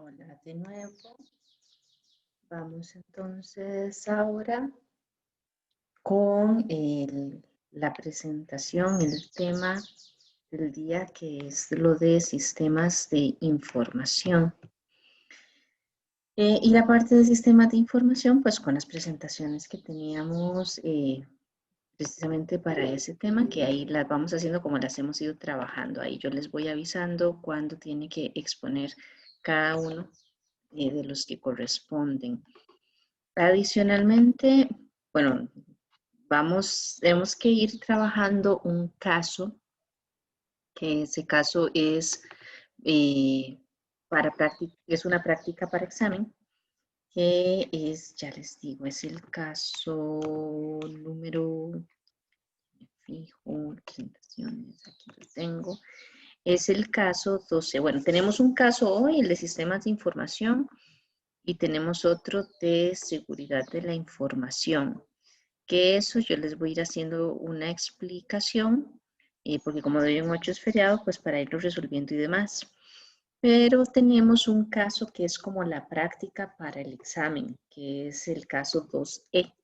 Hola de nuevo. Vamos entonces ahora con la presentación, el tema del día, que es lo de sistemas de información. Y la parte de sistemas de información, pues con las presentaciones que teníamos precisamente para ese tema, que ahí las vamos haciendo como las hemos ido trabajando. Ahí yo les voy avisando cuándo tiene que exponer cada uno de los que corresponden. Adicionalmente, bueno, tenemos que ir trabajando un caso, que ese caso es, es una práctica para examen, que es, ya les digo, es el caso número, fijo, presentaciones, aquí lo tengo, es el caso 12. Bueno, tenemos un caso hoy, el de sistemas de información, y tenemos otro de seguridad de la información. Que eso yo les voy a ir haciendo una explicación, porque como de hoy en 8 es feriado, pues para irlo resolviendo y demás. Pero tenemos un caso que es como la práctica para el examen, que es el caso 2E.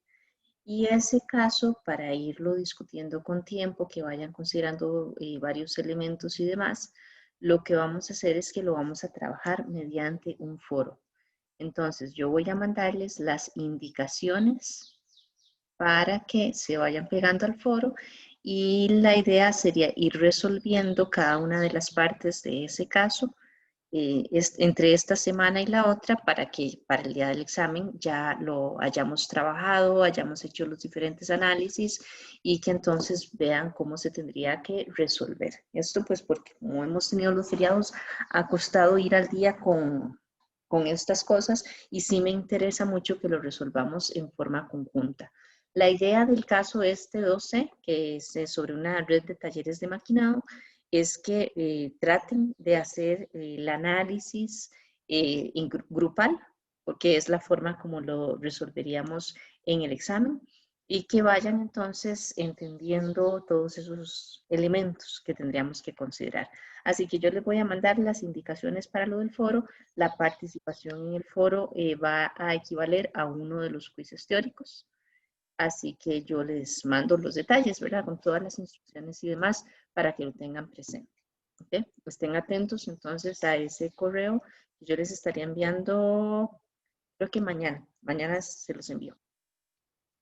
Y ese caso, para irlo discutiendo con tiempo, que vayan considerando varios elementos y demás, lo que vamos a hacer es que lo vamos a trabajar mediante un foro. Entonces, yo voy a mandarles las indicaciones para que se vayan pegando al foro, y la idea sería ir resolviendo cada una de las partes de ese caso entre esta semana y la otra, para que para el día del examen ya lo hayamos trabajado, hayamos hecho los diferentes análisis y que entonces vean cómo se tendría que resolver. Esto pues porque como hemos tenido los feriados, ha costado ir al día con estas cosas, y sí me interesa mucho que lo resolvamos en forma conjunta. La idea del caso este 12, que es sobre una red de talleres de maquinado, es que traten de hacer el análisis grupal, porque es la forma como lo resolveríamos en el examen, y que vayan entonces entendiendo todos esos elementos que tendríamos que considerar. Así que yo les voy a mandar las indicaciones para lo del foro. La participación en el foro va a equivaler a uno de los quizzes teóricos. Así que yo les mando los detalles, ¿verdad? Con todas las instrucciones y demás para que lo tengan presente. ¿Ok? Estén atentos entonces a ese correo. Yo les estaría enviando, creo que mañana. Mañana se los envío.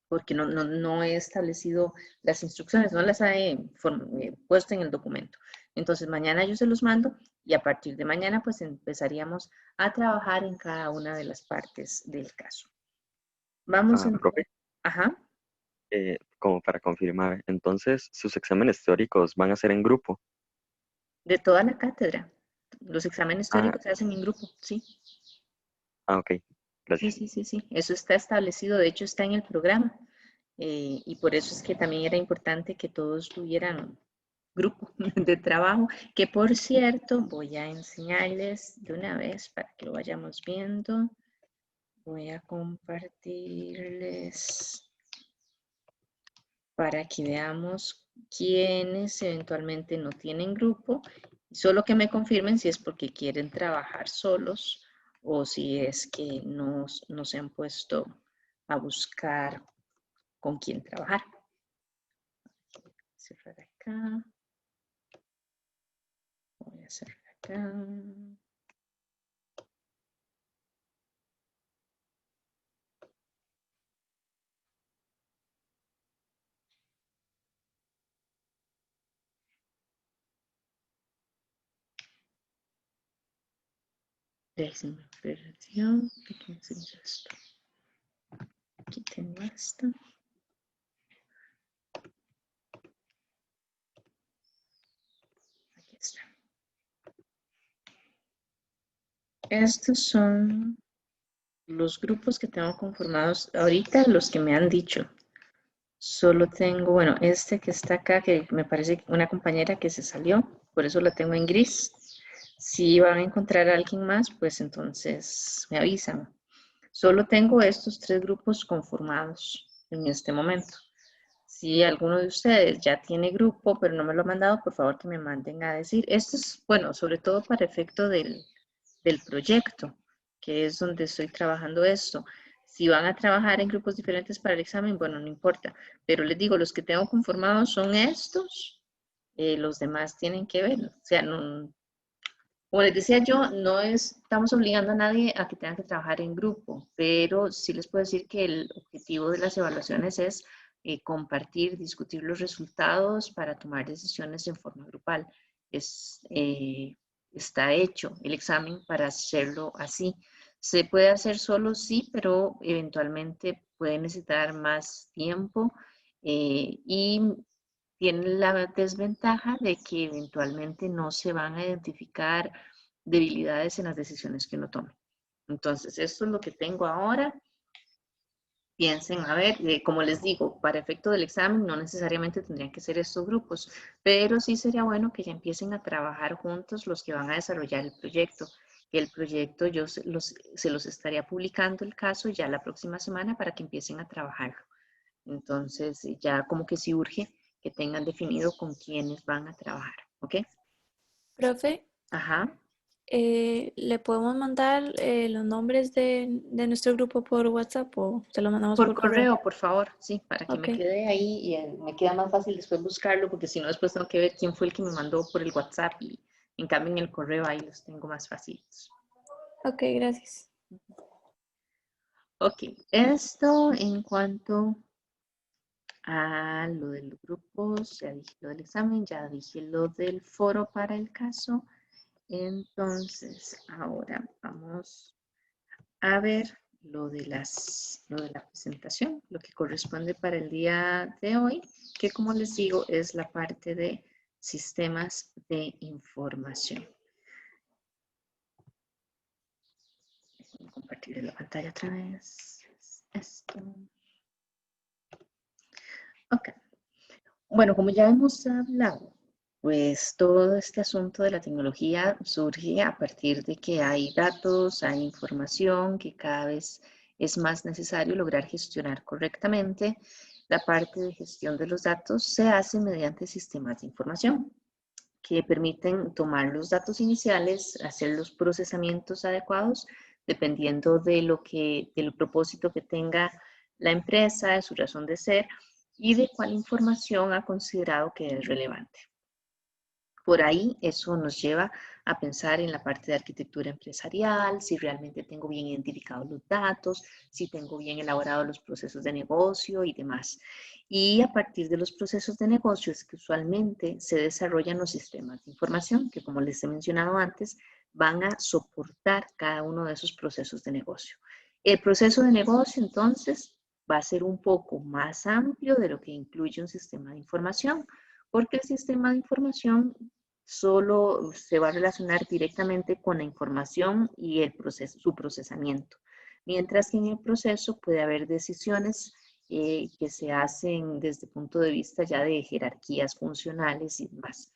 Porque no he establecido las instrucciones, no las he puesto en el documento. Entonces mañana yo se los mando, y a partir de mañana pues empezaríamos a trabajar en cada una de las partes del caso. Vamos Profe, Ajá. como para confirmar, entonces sus exámenes teóricos van a ser en grupo. De toda la cátedra. Los exámenes Ah, teóricos se hacen en grupo, sí. ok, Sí, gracias. sí, sí, sí. Eso está establecido, de hecho está en el programa. Y por eso es que también era importante que todos tuvieran grupo de trabajo, que por cierto voy a enseñarles de una vez para que lo vayamos viendo. Voy a compartirles para que veamos quiénes eventualmente no tienen grupo, solo que me confirmen si es porque quieren trabajar solos o si es que no se han puesto a buscar con quién trabajar. Voy a cerrar acá. Voy a cerrar acá. Décima operación. Aquí enseño esto. Aquí tengo esto. Aquí está. Estos son los grupos que tengo conformados ahorita, los que me han dicho. Solo tengo, bueno, este que está acá, que me parece una compañera que se salió, por eso la tengo en gris. Si van a encontrar a alguien más, pues entonces me avisan. Solo tengo estos 3 grupos conformados en este momento. Si alguno de ustedes ya tiene grupo, pero no me lo ha mandado, por favor que me manden a decir. Esto es, bueno, sobre todo para efecto del proyecto. que es donde estoy trabajando esto. Si van a trabajar en grupos diferentes para el examen, bueno, no importa. Pero les digo, los que tengo conformados son estos. Los demás tienen que ver. O sea, no, como les decía yo, no estamos obligando a nadie a que tengan que trabajar en grupo, pero sí les puedo decir que el objetivo de las evaluaciones es compartir, discutir los resultados para tomar decisiones en forma grupal. Está hecho el examen para hacerlo así. Se puede hacer solo, sí, pero eventualmente puede necesitar más tiempo y tiene la desventaja de que eventualmente no se van a identificar debilidades en las decisiones que uno tome. Entonces, esto es lo que tengo ahora. Piensen, a ver, como les digo, para efecto del examen no necesariamente tendrían que ser estos grupos, pero sí sería bueno que ya empiecen a trabajar juntos los que van a desarrollar el proyecto. El proyecto yo se los estaría publicando el caso ya la próxima semana para que empiecen a trabajarlo. Entonces, ya como que sí urge que tengan definido con quiénes van a trabajar, ¿ok? Profe, Ajá. ¿le podemos mandar los nombres de nuestro grupo por WhatsApp o se los mandamos Por por correo? correo, por favor, sí, para que Ok, me quede ahí y me queda más fácil después buscarlo, porque si no, después tengo que ver quién fue el que me mandó por el WhatsApp y en cambio en el correo ahí los tengo más fáciles. ok, gracias. Ok, esto en cuanto a lo de los grupos, ya dije lo del examen, ya dije lo del foro para el caso. Entonces, ahora vamos a ver lo de la presentación, lo que corresponde para el día de hoy, que como les digo es la parte de sistemas de información. Voy a compartir la pantalla otra vez. Esto. Ok. Bueno, como ya hemos hablado, pues todo este asunto de la tecnología surge a partir de que hay datos, hay información, que cada vez es más necesario lograr gestionar correctamente. La parte de gestión de los datos se hace mediante sistemas de información que permiten tomar los datos iniciales, hacer los procesamientos adecuados, dependiendo de del propósito que tenga la empresa, de su razón de ser y de cuál información ha considerado que es relevante. Por ahí eso nos lleva a pensar en la parte de arquitectura empresarial, si realmente tengo bien identificados los datos, si tengo bien elaborados los procesos de negocio y demás. Y a partir de los procesos de negocio es que usualmente se desarrollan los sistemas de información, que como les he mencionado antes, van a soportar cada uno de esos procesos de negocio. El proceso de negocio entonces va a ser un poco más amplio de lo que incluye un sistema de información, porque el sistema de información solo se va a relacionar directamente con la información y su procesamiento. Mientras que en el proceso puede haber decisiones que se hacen desde el punto de vista ya de jerarquías funcionales y demás.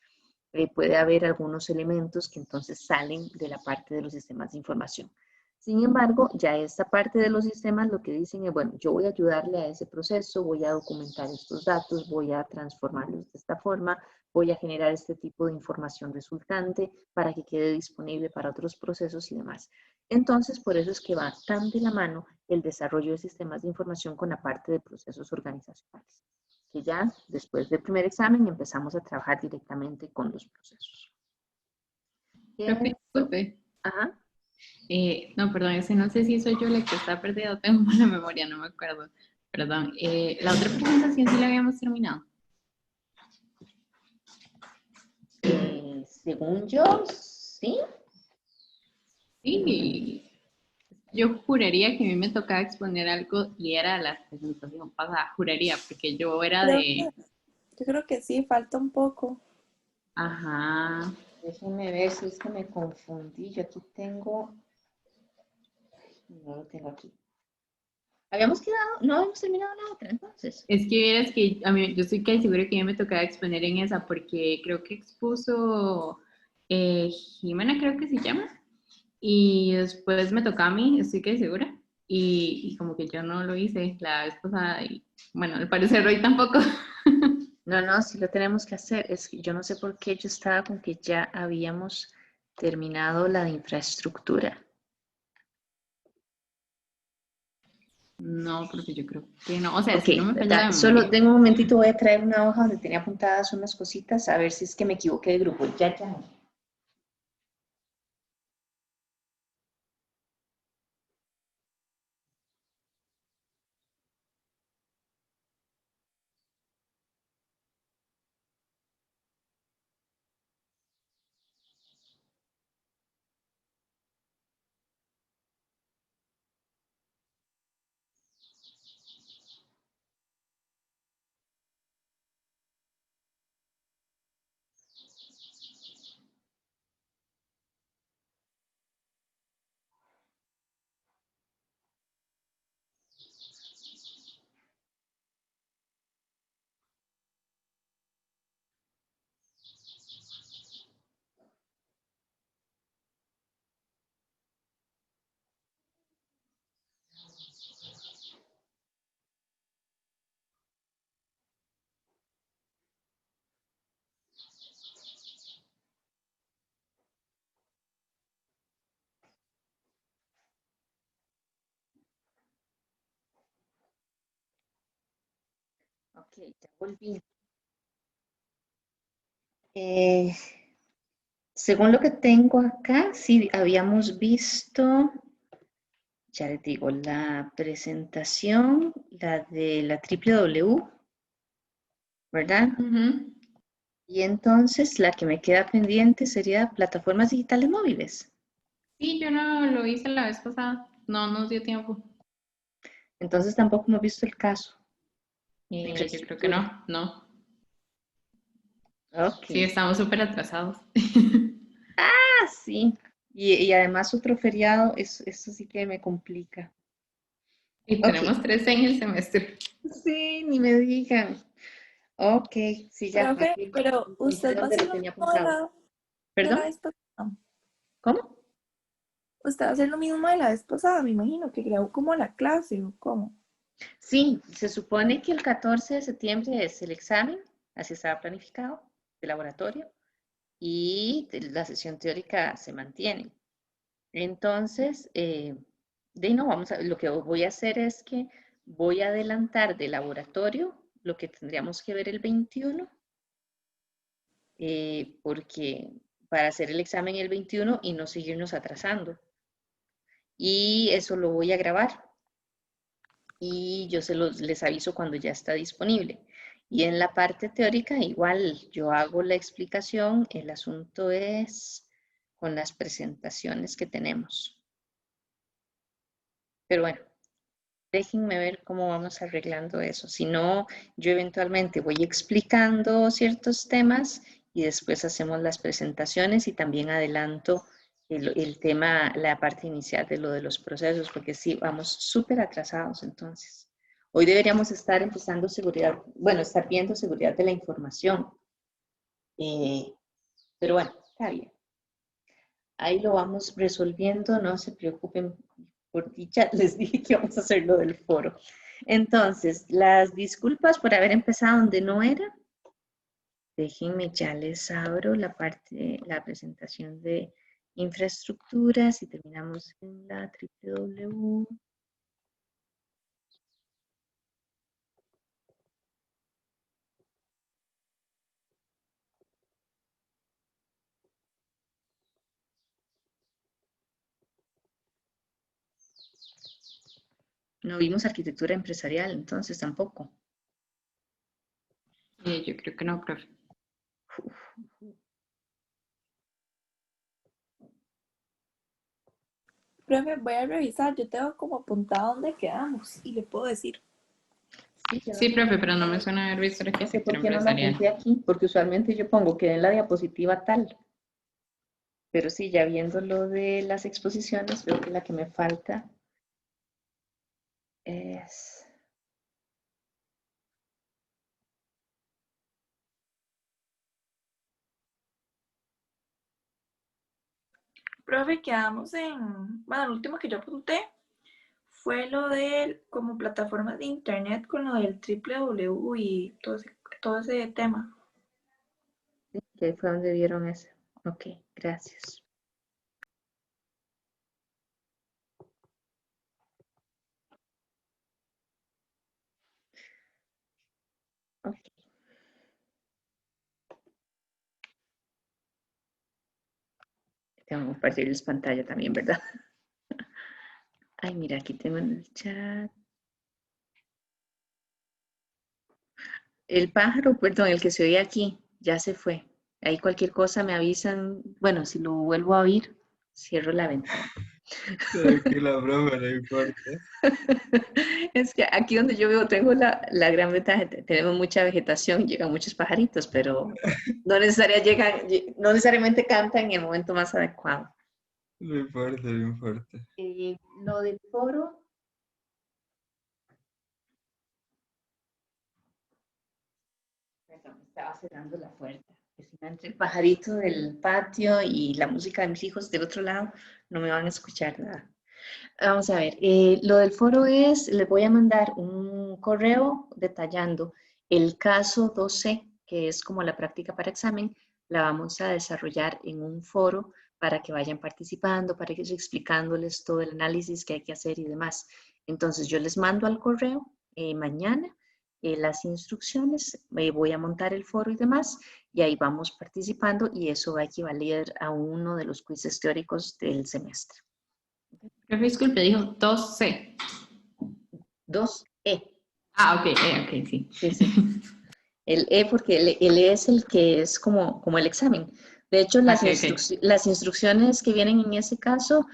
Puede haber algunos elementos que entonces salen de la parte de los sistemas de información. Sin embargo, ya esta parte de los sistemas lo que dicen es, bueno, yo voy a ayudarle a ese proceso, voy a documentar estos datos, voy a transformarlos de esta forma, voy a generar este tipo de información resultante para que quede disponible para otros procesos y demás. Entonces, por eso es que va tan de la mano el desarrollo de sistemas de información con la parte de procesos organizacionales, que ya después del primer examen empezamos a trabajar directamente con los procesos. Profe, Eso. disculpe. Ajá. No, perdón, ese no sé si soy yo la que está perdida, tengo mala memoria, no me acuerdo. Perdón. La otra presentación sí la habíamos terminado. Según yo, sí. Sí, yo juraría que a mí me tocaba exponer algo y era la presentación pasada, juraría, porque yo era de... Yo creo que sí, falta un poco. Ajá. Déjenme ver si es que me confundí. Yo aquí tengo. No lo tengo aquí. Habíamos quedado, no habíamos terminado la otra entonces. Es que vieras que a mí, yo estoy casi segura que a mí me tocaba exponer en esa, porque creo que expuso Jimena, creo que se llama, y después me tocaba a mí, estoy casi segura, y como que yo no lo hice la vez pasada, y bueno, al parecer hoy tampoco. No, no, sí lo tenemos que hacer. Es que yo no sé por qué yo estaba con que ya habíamos terminado la de infraestructura. No, porque yo creo que no. O sea, Ok, si no me falla la solo memoria. tengo un momentito, voy a traer una hoja donde tenía apuntadas unas cositas, a ver si es que me equivoqué de grupo. Ya, ya. Ok, ya volví. Eh, Según lo que tengo acá, sí habíamos visto, ya les digo, la presentación, la de la W, ¿verdad? Ujú. Y entonces la que me queda pendiente sería plataformas digitales móviles. Sí, yo no lo hice la vez pasada. No nos dio tiempo. Entonces tampoco hemos visto el caso. Yo creo que Estructura. no, no. Ok. Sí, estamos súper atrasados. Ah, sí. Y además otro feriado, eso sí que me complica. Y Ok. tenemos 3 en el semestre. Sí, ni me digan. Ok, sí, ya. Profe, Aquí pero encontré usted va a donde hacer lo lo tenía mismo de apuntado. de la ¿Perdón? vez pasada. ¿Cómo? Usted va a hacer lo mismo de la vez pasada, me imagino, que grabó como la clase o cómo. Sí, se supone que el 14 de septiembre es el examen, así estaba planificado, de laboratorio, y la sesión teórica se mantiene. Entonces, de ahí no, lo que voy a hacer es que voy a adelantar de laboratorio lo que tendríamos que ver el 21, porque para hacer el examen el 21 y no seguirnos atrasando. Y eso lo voy a grabar y yo les aviso cuando ya está disponible. Y en la parte teórica, igual yo hago la explicación, el asunto es con las presentaciones que tenemos. Pero bueno, déjenme ver cómo vamos arreglando eso. Si no, yo eventualmente voy explicando ciertos temas y después hacemos las presentaciones y también adelanto el tema, la parte inicial de lo de los procesos, porque sí, vamos súper atrasados entonces. Hoy deberíamos estar empezando seguridad, bueno, estar viendo seguridad de la información. Eh, pero bueno, está bien. Ahí lo vamos resolviendo, no se preocupen, por dicha les dije que vamos a hacer lo del foro. Entonces, las disculpas por haber empezado donde no era. Déjenme, ya les abro la parte, la presentación de infraestructuras y terminamos en la www. No vimos arquitectura empresarial, entonces tampoco. Yo creo que no, profe. Profe, voy a revisar, yo tengo como apuntado dónde quedamos y le puedo decir. Sí, Sí, profe, pero no me suena haber visto la no sé arquitectura por qué no lo empresarial. apunté aquí, porque usualmente yo pongo que en la diapositiva tal. Pero sí, ya viendo lo de las exposiciones, veo que la que me falta es... Profe, quedamos en, bueno, lo último que yo apunté fue lo de como plataformas de internet con lo del www y todo ese tema. Que ahí fue donde vieron ese. Ok, gracias. Tengo que compartirles pantalla también, ¿verdad? Ay, mira, aquí tengo en el chat. El pájaro, perdón, el que se oye aquí, ya se fue. Ahí cualquier cosa me avisan. Bueno, si lo vuelvo a oír, cierro la ventana. Tranquila, broma, no importa. Es que aquí donde yo vivo tengo la gran ventaja, tenemos mucha vegetación, llegan muchos pajaritos, pero no necesariamente cantan en el momento más adecuado. No importa, no importa. Lo del foro, perdón, estaba cerrando la puerta. Que si no entre el pajarito del patio y la música de mis hijos del otro lado, no me van a escuchar nada. Vamos a ver, lo del foro es, les voy a mandar un correo detallando el caso 2C, que es como la práctica para examen, la vamos a desarrollar en un foro para que vayan participando, para ir explicándoles todo el análisis que hay que hacer y demás. Entonces yo les mando al correo mañana las instrucciones, voy a montar el foro y demás, y ahí vamos participando y eso va a equivaler a uno de los quizzes teóricos del semestre. Profe, disculpe, dijo 2C. 2E. Ah, ok, sí. Sí. El E porque el E es el que es como el examen. De hecho, las instrucciones que vienen en ese caso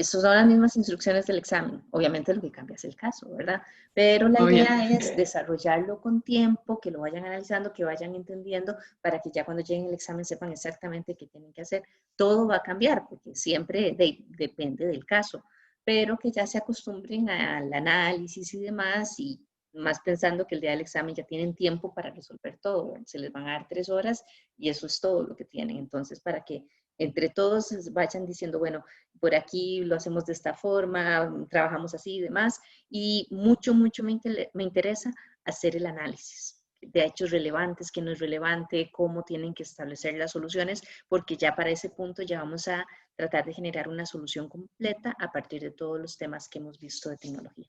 son las mismas instrucciones del examen. Obviamente lo que cambia es el caso, ¿verdad? Pero la idea es desarrollarlo con tiempo, que lo vayan analizando, que vayan entendiendo, para que ya cuando lleguen al examen sepan exactamente qué tienen que hacer. Todo va a cambiar, porque siempre depende del caso, pero que ya se acostumbren al análisis y demás, y más pensando que el día del examen ya tienen tiempo para resolver todo, ¿verdad? Se les van a dar 3 horas y eso es todo lo que tienen. Entonces, para que entre todos vayan diciendo, bueno, por aquí lo hacemos de esta forma, trabajamos así y demás, y mucho me interesa hacer el análisis de hechos relevantes, qué no es relevante, cómo tienen que establecer las soluciones, porque ya para ese punto ya vamos a tratar de generar una solución completa a partir de todos los temas que hemos visto de tecnología.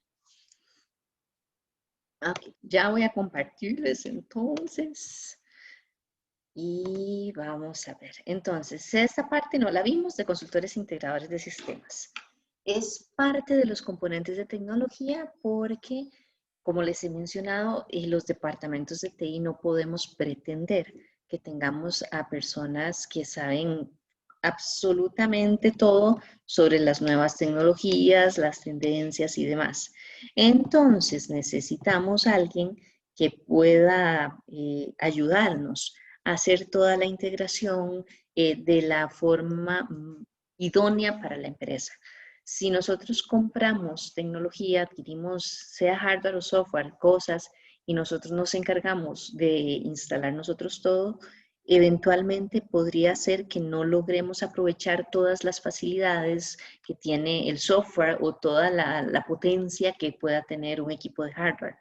Ok, ya voy a compartirles entonces. Y vamos a ver. Entonces, esta parte no la vimos de consultores integradores de sistemas. Es parte de los componentes de tecnología porque, como les he mencionado, los departamentos de TI no podemos pretender que tengamos a personas que saben absolutamente todo sobre las nuevas tecnologías, las tendencias y demás. Entonces, necesitamos a alguien que pueda ayudarnos a hacer toda la integración de la forma idónea para la empresa. Si nosotros compramos tecnología, adquirimos sea hardware o software, cosas, y nosotros nos encargamos de instalar nosotros todo, eventualmente podría ser que no logremos aprovechar todas las facilidades que tiene el software o toda la potencia que pueda tener un equipo de hardware.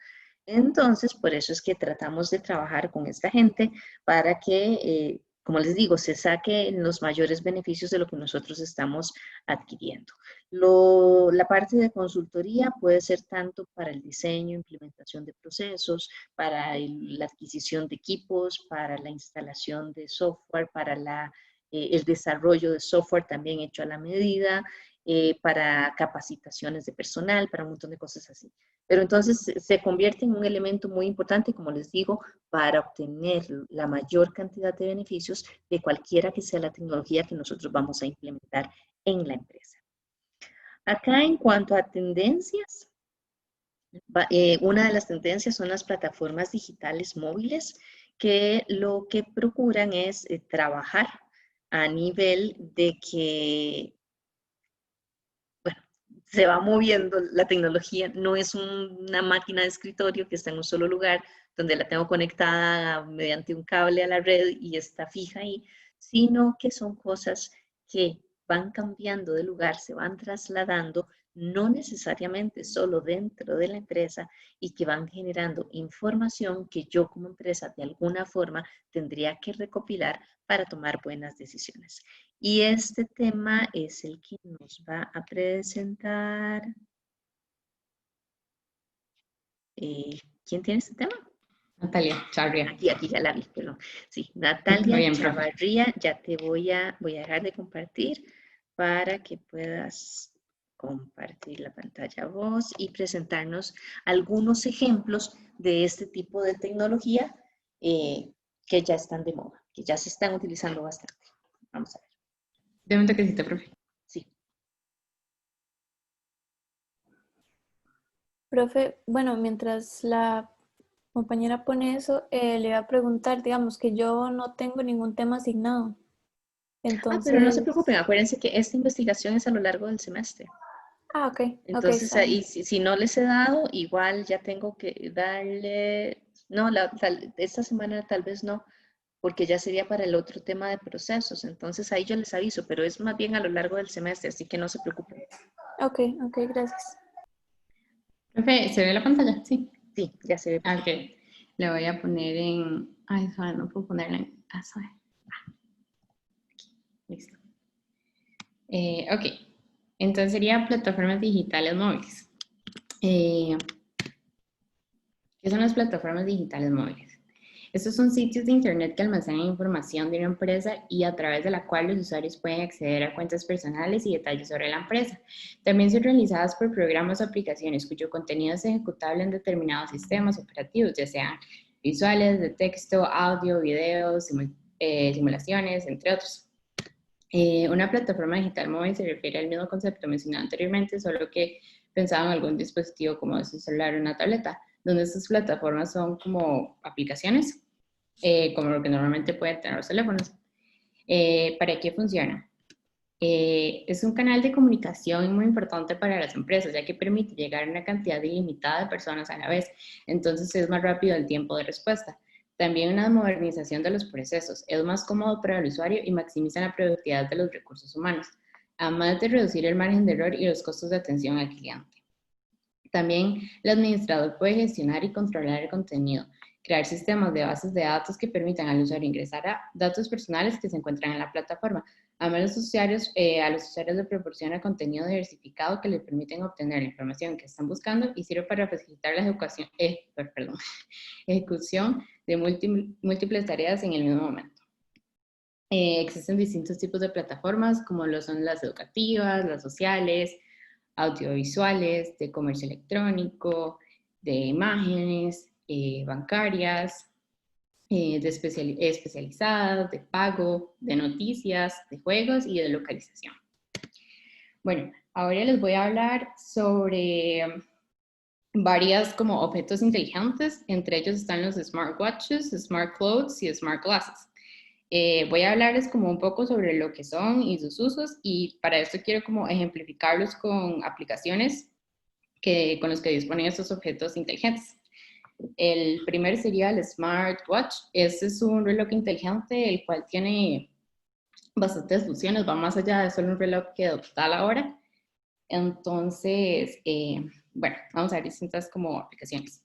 Entonces, por eso es que tratamos de trabajar con esta gente para que, como les digo, se saquen los mayores beneficios de lo que nosotros estamos adquiriendo. La parte de consultoría puede ser tanto para el diseño, implementación de procesos, para la adquisición de equipos, para la instalación de software, para el desarrollo de software también hecho a la medida, para capacitaciones de personal, para un montón de cosas así. Pero entonces se convierte en un elemento muy importante, como les digo, para obtener la mayor cantidad de beneficios de cualquiera que sea la tecnología que nosotros vamos a implementar en la empresa. Acá en cuanto a tendencias, una de las tendencias son las plataformas digitales móviles que lo que procuran es trabajar a nivel de que se va moviendo la tecnología, no es una máquina de escritorio que está en un solo lugar donde la tengo conectada mediante un cable a la red y está fija ahí, sino que son cosas que van cambiando de lugar, se van trasladando, no necesariamente solo dentro de la empresa y que van generando información que yo como empresa de alguna forma tendría que recopilar para tomar buenas decisiones. Y este tema es el que nos va a presentar. ¿Quién tiene este tema? Natalia Chavarría. Aquí ya la vi, perdón. Sí, Natalia Bien, Chavarría, ya te voy a dejar de compartir para que puedas compartir la pantalla vos y presentarnos algunos ejemplos de este tipo de tecnología que ya están de moda, que ya se están utilizando bastante. Vamos a ver. Deme un toquecito, profe. Sí. Profe, bueno, mientras la compañera pone eso, le iba a preguntar, digamos que yo no tengo ningún tema asignado. Pero no se Entonces, preocupen, acuérdense que esta investigación es a lo largo del semestre. ok, Entonces, está bien. ahí, si no les he dado, igual ya tengo que darle, no, esta semana tal vez no, porque ya sería para el otro tema de procesos. Entonces, ahí yo les aviso, pero es más bien a lo largo del semestre, así que no se preocupen. Ok, gracias. Profe, ¿se ve la pantalla? Sí. Sí, ya se ve. Ok. Le voy a poner en... Ay, suave, no puedo ponerla en... Ah, suave. Aquí. Listo. Ok. Entonces sería plataformas digitales móviles. ¿Qué son las plataformas digitales móviles? Estos son sitios de internet que almacenan información de una empresa y a través de la cual los usuarios pueden acceder a cuentas personales y detalles sobre la empresa. También son realizadas por programas o aplicaciones cuyo contenido es ejecutable en determinados sistemas operativos, ya sean visuales, de texto, audio, videos, simulaciones, entre otros. Una plataforma digital móvil se refiere al mismo concepto mencionado anteriormente, solo que pensado en algún dispositivo como es un celular o una tableta, donde estas plataformas son como aplicaciones, como lo que normalmente pueden tener los teléfonos. ¿Para qué funciona? Es un canal de comunicación muy importante para las empresas, ya que permite llegar a una cantidad ilimitada de personas a la vez, entonces es más rápido el tiempo de respuesta. También una modernización de los procesos, es más cómodo para el usuario y maximiza la productividad de los recursos humanos, además de reducir el margen de error y los costos de atención al cliente. También el administrador puede gestionar y controlar el contenido, crear sistemas de bases de datos que permitan al usuario ingresar a datos personales que se encuentran en la plataforma. Además, a los usuarios les proporciona contenido diversificado que les permiten obtener la información que están buscando y sirve para facilitar la ejecución de múltiples tareas en el mismo momento. Existen distintos tipos de plataformas, como lo son las educativas, las sociales, audiovisuales, de comercio electrónico, de imágenes, bancarias, especializadas, de pago, de noticias, de juegos y de localización. Bueno, ahora les voy a hablar sobre varias como objetos inteligentes, entre ellos están los smartwatches, smart clothes y smart glasses. Voy a hablarles como un poco sobre lo que son y sus usos, y para esto quiero como ejemplificarlos con aplicaciones con los que disponen estos objetos inteligentes. El primero sería el smartwatch. Este es un reloj inteligente, el cual tiene bastantes funciones, va más allá de solo un reloj que da la hora. Entonces, bueno, vamos a ver distintas como aplicaciones.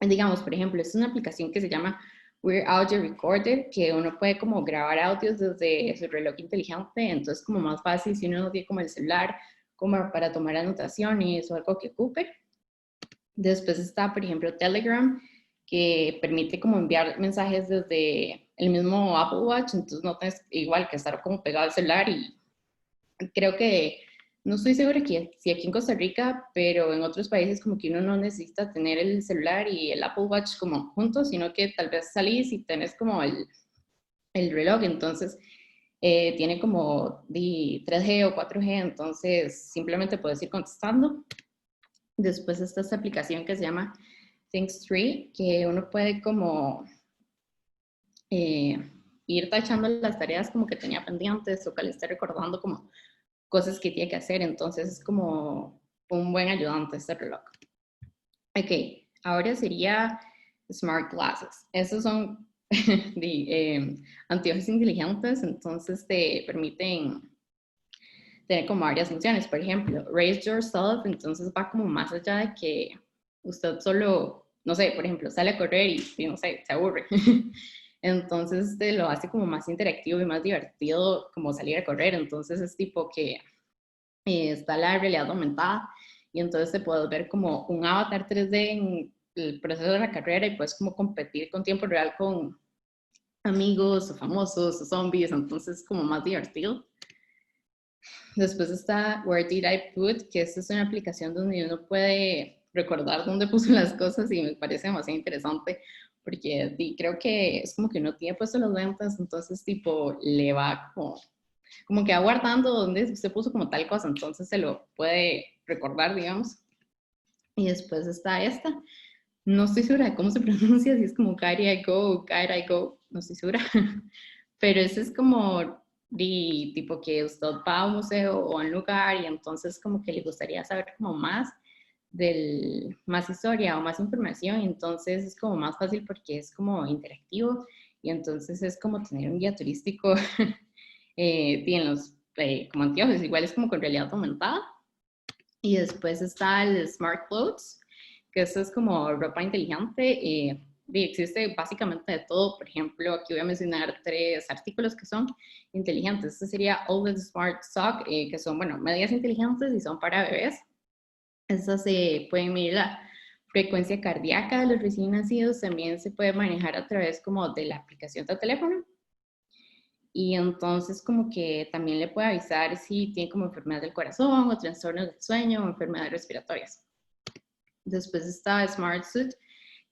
Digamos, por ejemplo, es una aplicación que se llama We're Audio Recorder, que uno puede como grabar audios desde su reloj inteligente, entonces como más fácil si uno no tiene como el celular, como para tomar anotaciones o algo que ocupe. Después está, por ejemplo, Telegram, que permite como enviar mensajes desde el mismo Apple Watch, entonces no tienes igual que estar como pegado al celular, y creo que, no estoy segura si aquí en Costa Rica, pero en otros países como que uno no necesita tener el celular y el Apple Watch como juntos, sino que tal vez salís y tenés como el reloj, entonces tiene como 3G o 4G, entonces simplemente puedes ir contestando. Después está esta aplicación que se llama Things3, que uno puede como ir tachando las tareas como que tenía pendientes o que le esté recordando como cosas que tiene que hacer, entonces es como un buen ayudante este reloj. Ok, ahora sería Smart Glasses. Estos son anteojos inteligentes, entonces te permiten tener como varias funciones. Por ejemplo, Raise Yourself, entonces va como más allá de que usted solo, no sé, por ejemplo, sale a correr y no sé, se aburre. Entonces lo hace como más interactivo y más divertido como salir a correr. Entonces es tipo que está la realidad aumentada y entonces te puedes ver como un avatar 3D en el proceso de la carrera y puedes como competir con tiempo real con amigos o famosos o zombies, entonces es como más divertido. Después está Where Did I Put, que esta es una aplicación donde uno puede recordar dónde puso las cosas y me parece demasiado interesante porque creo que es como que uno tiene puesto las ventas, entonces tipo le va como que va guardando dónde usted puso como tal cosa, entonces se lo puede recordar, digamos. Y después está esta. No estoy segura de cómo se pronuncia, si es como Carry I Go, Guide I Go, no estoy segura. Pero ese es como tipo que usted va a un museo o a un lugar y entonces como que le gustaría saber como más más historia o más información, y entonces es como más fácil porque es como interactivo y entonces es como tener un guía turístico en los como anteojos, igual es como con realidad aumentada. Y después está el Smart Clothes, que esto es como ropa inteligente. Existe básicamente de todo. Por ejemplo, aquí voy a mencionar 3 artículos que son inteligentes. Este sería All the Smart Sock, que son, bueno, medias inteligentes y son para bebés. Estas se pueden medir la frecuencia cardíaca de los recién nacidos. También se puede manejar a través como de la aplicación de teléfono. Y entonces como que también le puede avisar si tiene como enfermedad del corazón o trastornos del sueño o enfermedades respiratorias. Después está Smart Suit,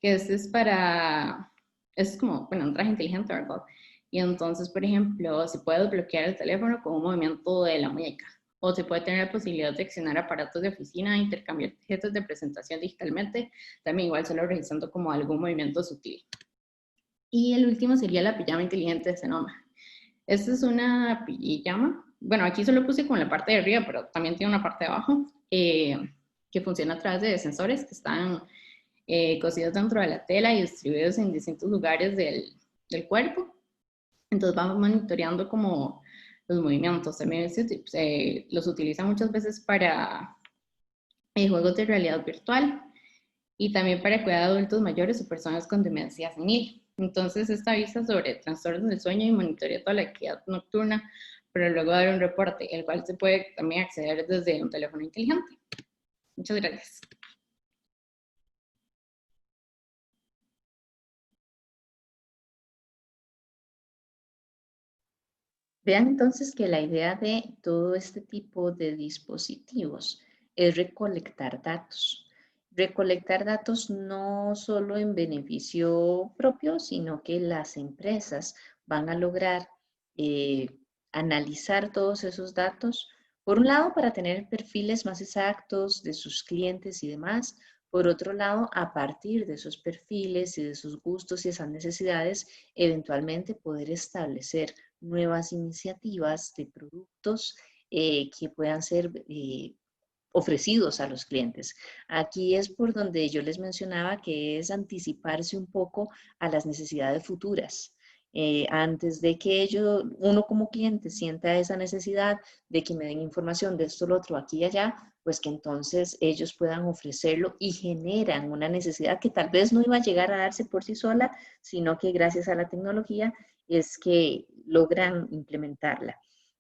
que este es como, bueno, un traje inteligente, ¿verdad? Y entonces, por ejemplo, se puede desbloquear el teléfono con un movimiento de la muñeca, o se puede tener la posibilidad de accionar aparatos de oficina e intercambiar objetos de presentación digitalmente, también igual solo realizando como algún movimiento sutil. Y el último sería la pijama inteligente de Senoma. Esta es una pijama, bueno, aquí solo puse con la parte de arriba, pero también tiene una parte de abajo, que funciona a través de sensores que están cosidos dentro de la tela y distribuidos en distintos lugares del cuerpo. Entonces vamos monitoreando como los movimientos. También los utilizan muchas veces para juegos de realidad virtual y también para cuidar de adultos mayores o personas con demencia senil. Entonces, esta avisa sobre trastornos del sueño y monitorea toda la actividad nocturna, pero luego dar un reporte, el cual se puede también acceder desde un teléfono inteligente. Muchas gracias. Vean entonces que la idea de todo este tipo de dispositivos es recolectar datos. Recolectar datos no solo en beneficio propio, sino que las empresas van a lograr analizar todos esos datos, por un lado, para tener perfiles más exactos de sus clientes y demás, por otro lado, a partir de esos perfiles y de sus gustos y esas necesidades, eventualmente poder establecer nuevas iniciativas de productos que puedan ser ofrecidos a los clientes. Aquí es por donde yo les mencionaba que es anticiparse un poco a las necesidades futuras. Antes de que uno como cliente sienta esa necesidad de que me den información de esto, lo otro, aquí y allá, pues que entonces ellos puedan ofrecerlo y generan una necesidad que tal vez no iba a llegar a darse por sí sola, sino que gracias a la tecnología es que logran implementarla.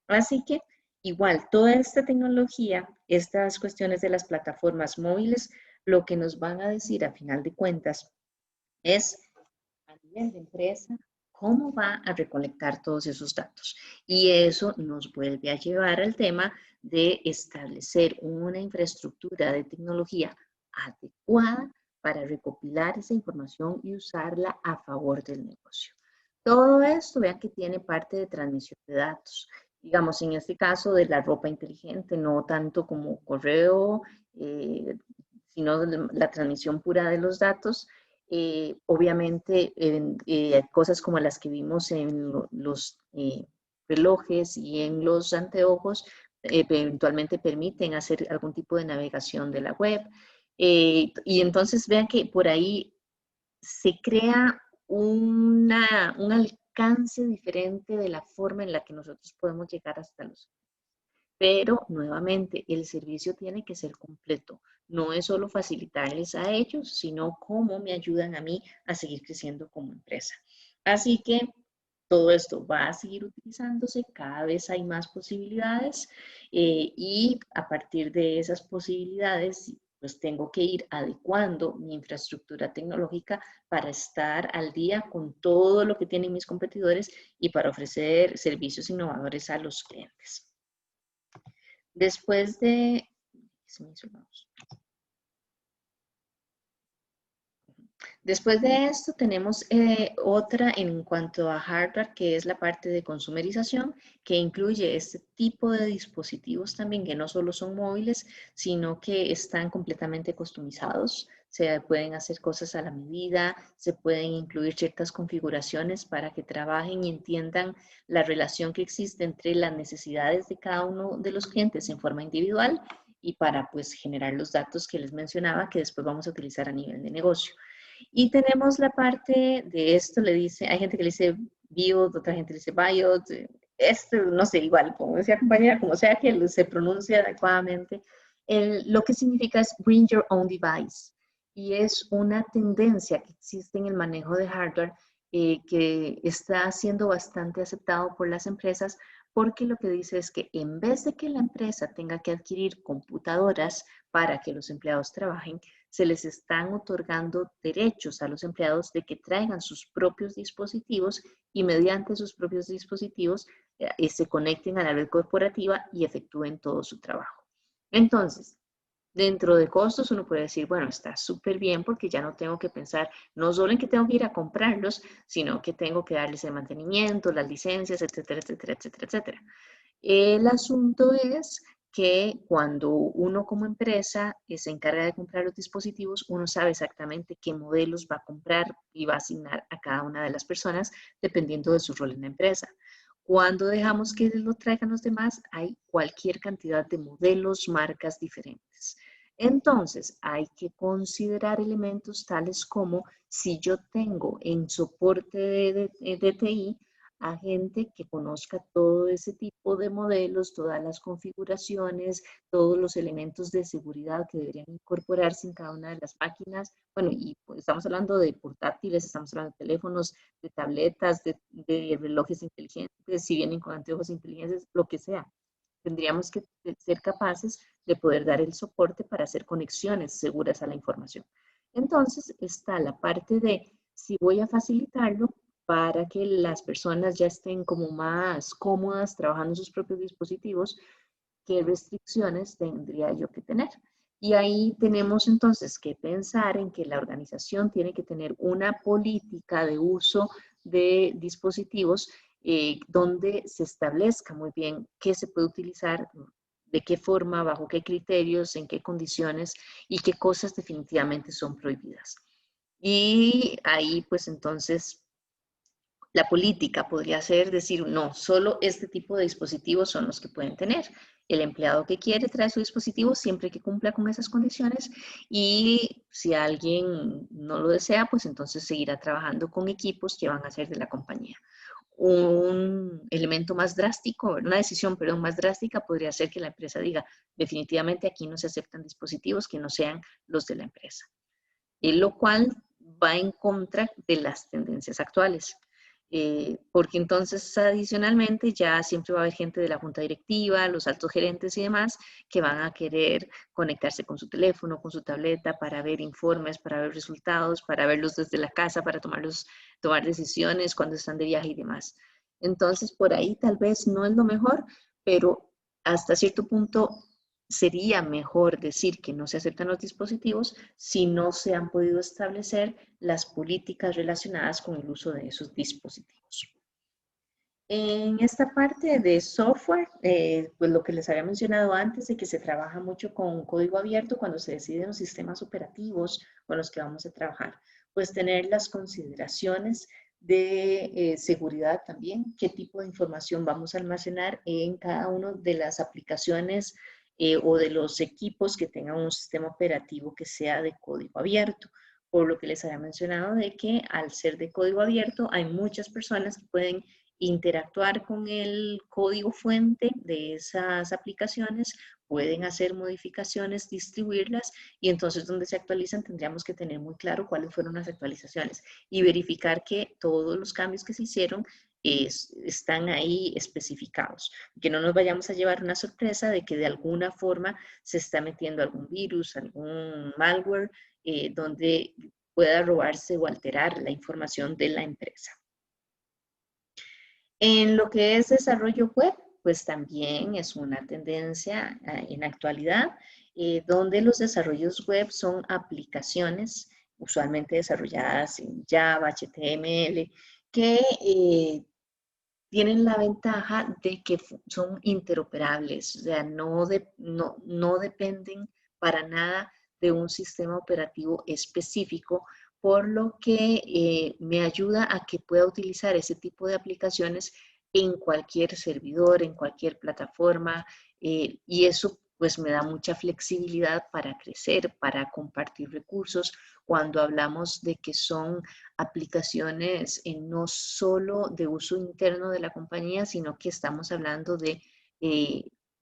Así que igual, toda esta tecnología, estas cuestiones de las plataformas móviles, lo que nos van a decir a final de cuentas es a nivel de empresa, cómo va a recolectar todos esos datos. Y eso nos vuelve a llevar al tema de establecer una infraestructura de tecnología adecuada para recopilar esa información y usarla a favor del negocio. Todo esto, vean que tiene parte de transmisión de datos. Digamos, en este caso de la ropa inteligente, no tanto como correo, sino la transmisión pura de los datos. Obviamente, cosas como las que vimos en los relojes y en los anteojos, eventualmente permiten hacer algún tipo de navegación de la web. Y entonces vean que por ahí se crea un alcance diferente de la forma en la que nosotros podemos llegar hasta los. Pero nuevamente, el servicio tiene que ser completo. No es solo facilitarles a ellos, sino cómo me ayudan a mí a seguir creciendo como empresa. Así que todo esto va a seguir utilizándose, cada vez hay más posibilidades y a partir de esas posibilidades, pues tengo que ir adecuando mi infraestructura tecnológica para estar al día con todo lo que tienen mis competidores y para ofrecer servicios innovadores a los clientes. Después de... se me hizo el mouse. Después de esto tenemos otra en cuanto a hardware, que es la parte de consumerización, que incluye este tipo de dispositivos también, que no solo son móviles, sino que están completamente customizados. Se pueden hacer cosas a la medida, se pueden incluir ciertas configuraciones para que trabajen y entiendan la relación que existe entre las necesidades de cada uno de los clientes en forma individual y para pues generar los datos que les mencionaba que después vamos a utilizar a nivel de negocio. Y tenemos la parte de esto, le dice, hay gente que le dice build, otra gente le dice biot, no sé, igual, como decía compañera, como sea que se pronuncia adecuadamente, lo que significa es bring your own device. Y es una tendencia que existe en el manejo de hardware que está siendo bastante aceptado por las empresas porque lo que dice es que en vez de que la empresa tenga que adquirir computadoras para que los empleados trabajen, se les están otorgando derechos a los empleados de que traigan sus propios dispositivos y mediante sus propios dispositivos se conecten a la red corporativa y efectúen todo su trabajo. Entonces, dentro de costos uno puede decir, bueno, está súper bien porque ya no tengo que pensar no solo en que tengo que ir a comprarlos, sino que tengo que darles el mantenimiento, las licencias, etcétera, etcétera, etcétera, etcétera. El asunto es que cuando uno como empresa se encarga de comprar los dispositivos, uno sabe exactamente qué modelos va a comprar y va a asignar a cada una de las personas dependiendo de su rol en la empresa. Cuando dejamos que lo traigan los demás, hay cualquier cantidad de modelos, marcas diferentes. Entonces, hay que considerar elementos tales como si yo tengo en soporte de TI a gente que conozca todo ese tipo de modelos, todas las configuraciones, todos los elementos de seguridad que deberían incorporarse en cada una de las máquinas. Bueno, y pues estamos hablando de portátiles, estamos hablando de teléfonos, de tabletas, de relojes inteligentes, si vienen con anteojos inteligentes, lo que sea. Tendríamos que ser capaces de poder dar el soporte para hacer conexiones seguras a la información. Entonces está la parte de si voy a facilitarlo para que las personas ya estén como más cómodas trabajando en sus propios dispositivos, qué restricciones tendría yo que tener. Y ahí tenemos entonces que pensar en que la organización tiene que tener una política de uso de dispositivos donde se establezca muy bien qué se puede utilizar, de qué forma, bajo qué criterios, en qué condiciones y qué cosas definitivamente son prohibidas. Y ahí pues entonces la política podría ser decir, no, solo este tipo de dispositivos son los que pueden tener. El empleado que quiere trae su dispositivo siempre que cumpla con esas condiciones y si alguien no lo desea, pues entonces seguirá trabajando con equipos que van a ser de la compañía. Un elemento más drástico, una decisión, perdón, más drástica podría ser que la empresa diga, definitivamente aquí no se aceptan dispositivos que no sean los de la empresa. Lo cual va en contra de las tendencias actuales. Porque entonces adicionalmente ya siempre va a haber gente de la junta directiva, los altos gerentes y demás que van a querer conectarse con su teléfono, con su tableta para ver informes, para ver resultados, para verlos desde la casa, para tomar decisiones cuando están de viaje y demás. Entonces por ahí tal vez no es lo mejor, pero hasta cierto punto sería mejor decir que no se aceptan los dispositivos si no se han podido establecer las políticas relacionadas con el uso de esos dispositivos. En esta parte de software, pues lo que les había mencionado antes de que se trabaja mucho con código abierto cuando se deciden los sistemas operativos con los que vamos a trabajar, pues tener las consideraciones de seguridad también, qué tipo de información vamos a almacenar en cada una de las aplicaciones o de los equipos que tengan un sistema operativo que sea de código abierto. Por lo que les había mencionado de que al ser de código abierto hay muchas personas que pueden interactuar con el código fuente de esas aplicaciones, pueden hacer modificaciones, distribuirlas y entonces donde se actualizan tendríamos que tener muy claro cuáles fueron las actualizaciones y verificar que todos los cambios que se hicieron están ahí especificados. Que no nos vayamos a llevar una sorpresa de que de alguna forma se está metiendo algún virus, algún malware, donde pueda robarse o alterar la información de la empresa. En lo que es desarrollo web, pues también es una tendencia en la actualidad, donde los desarrollos web son aplicaciones usualmente desarrolladas en Java, HTML, que tienen la ventaja de que son interoperables, o sea, no dependen para nada de un sistema operativo específico, por lo que me ayuda a que pueda utilizar ese tipo de aplicaciones en cualquier servidor, en cualquier plataforma, y eso pues me da mucha flexibilidad para crecer, para compartir recursos. Cuando hablamos de que son aplicaciones no solo de uso interno de la compañía, sino que estamos hablando de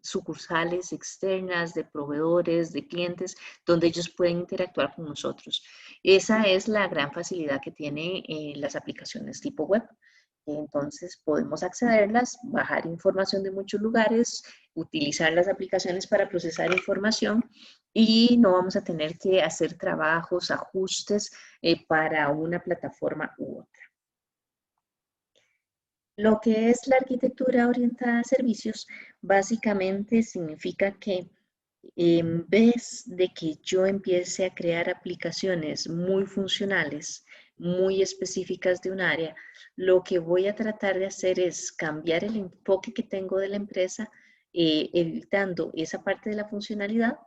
sucursales externas, de proveedores, de clientes, donde ellos pueden interactuar con nosotros. Esa es la gran facilidad que tienen las aplicaciones tipo web. Entonces podemos accederlas, bajar información de muchos lugares, utilizar las aplicaciones para procesar información y no vamos a tener que hacer trabajos, ajustes para una plataforma u otra. Lo que es la arquitectura orientada a servicios básicamente significa que en vez de que yo empiece a crear aplicaciones muy funcionales, muy específicas de un área, lo que voy a tratar de hacer es cambiar el enfoque que tengo de la empresa, evitando esa parte de la funcionalidad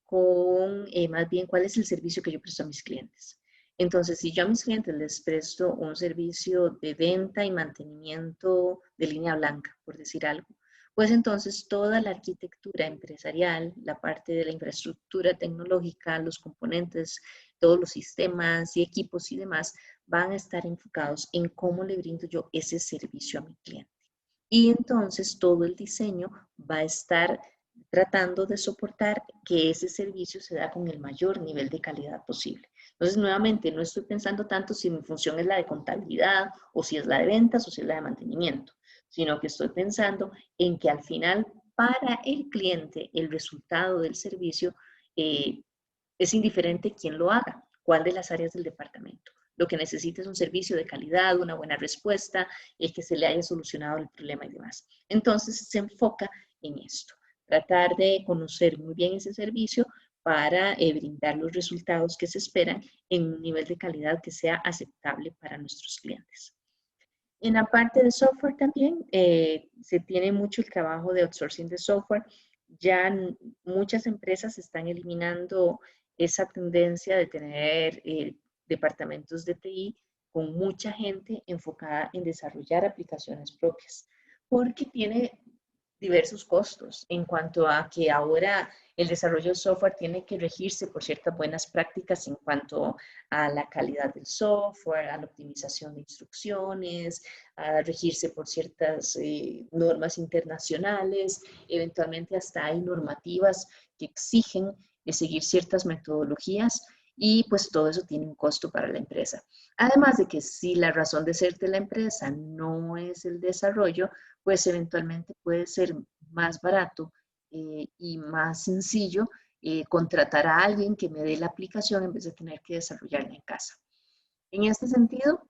con más bien cuál es el servicio que yo presto a mis clientes. Entonces, si yo a mis clientes les presto un servicio de venta y mantenimiento de línea blanca, por decir algo, pues entonces toda la arquitectura empresarial, la parte de la infraestructura tecnológica, los componentes, todos los sistemas y equipos y demás van a estar enfocados en cómo le brindo yo ese servicio a mi cliente. Y entonces todo el diseño va a estar tratando de soportar que ese servicio se da con el mayor nivel de calidad posible. Entonces, nuevamente, no estoy pensando tanto si mi función es la de contabilidad o si es la de ventas o si es la de mantenimiento, sino que estoy pensando en que al final, para el cliente, el resultado del servicio es indiferente quién lo haga, cuál de las áreas del departamento. Lo que necesita es un servicio de calidad, una buena respuesta, que se le haya solucionado el problema y demás. Entonces, se enfoca en esto. Tratar de conocer muy bien ese servicio para brindar los resultados que se esperan en un nivel de calidad que sea aceptable para nuestros clientes. En la parte de software también se tiene mucho el trabajo de outsourcing de software. Ya muchas empresas están eliminando esa tendencia de tener departamentos de TI con mucha gente enfocada en desarrollar aplicaciones propias, porque tiene diversos costos en cuanto a que ahora el desarrollo de software tiene que regirse por ciertas buenas prácticas en cuanto a la calidad del software, a la optimización de instrucciones, a regirse por ciertas normas internacionales, eventualmente hasta hay normativas que exigen seguir ciertas metodologías y pues todo eso tiene un costo para la empresa. Además de que si la razón de ser de la empresa no es el desarrollo, pues eventualmente puede ser más barato y más sencillo contratar a alguien que me dé la aplicación en vez de tener que desarrollarla en casa. En este sentido,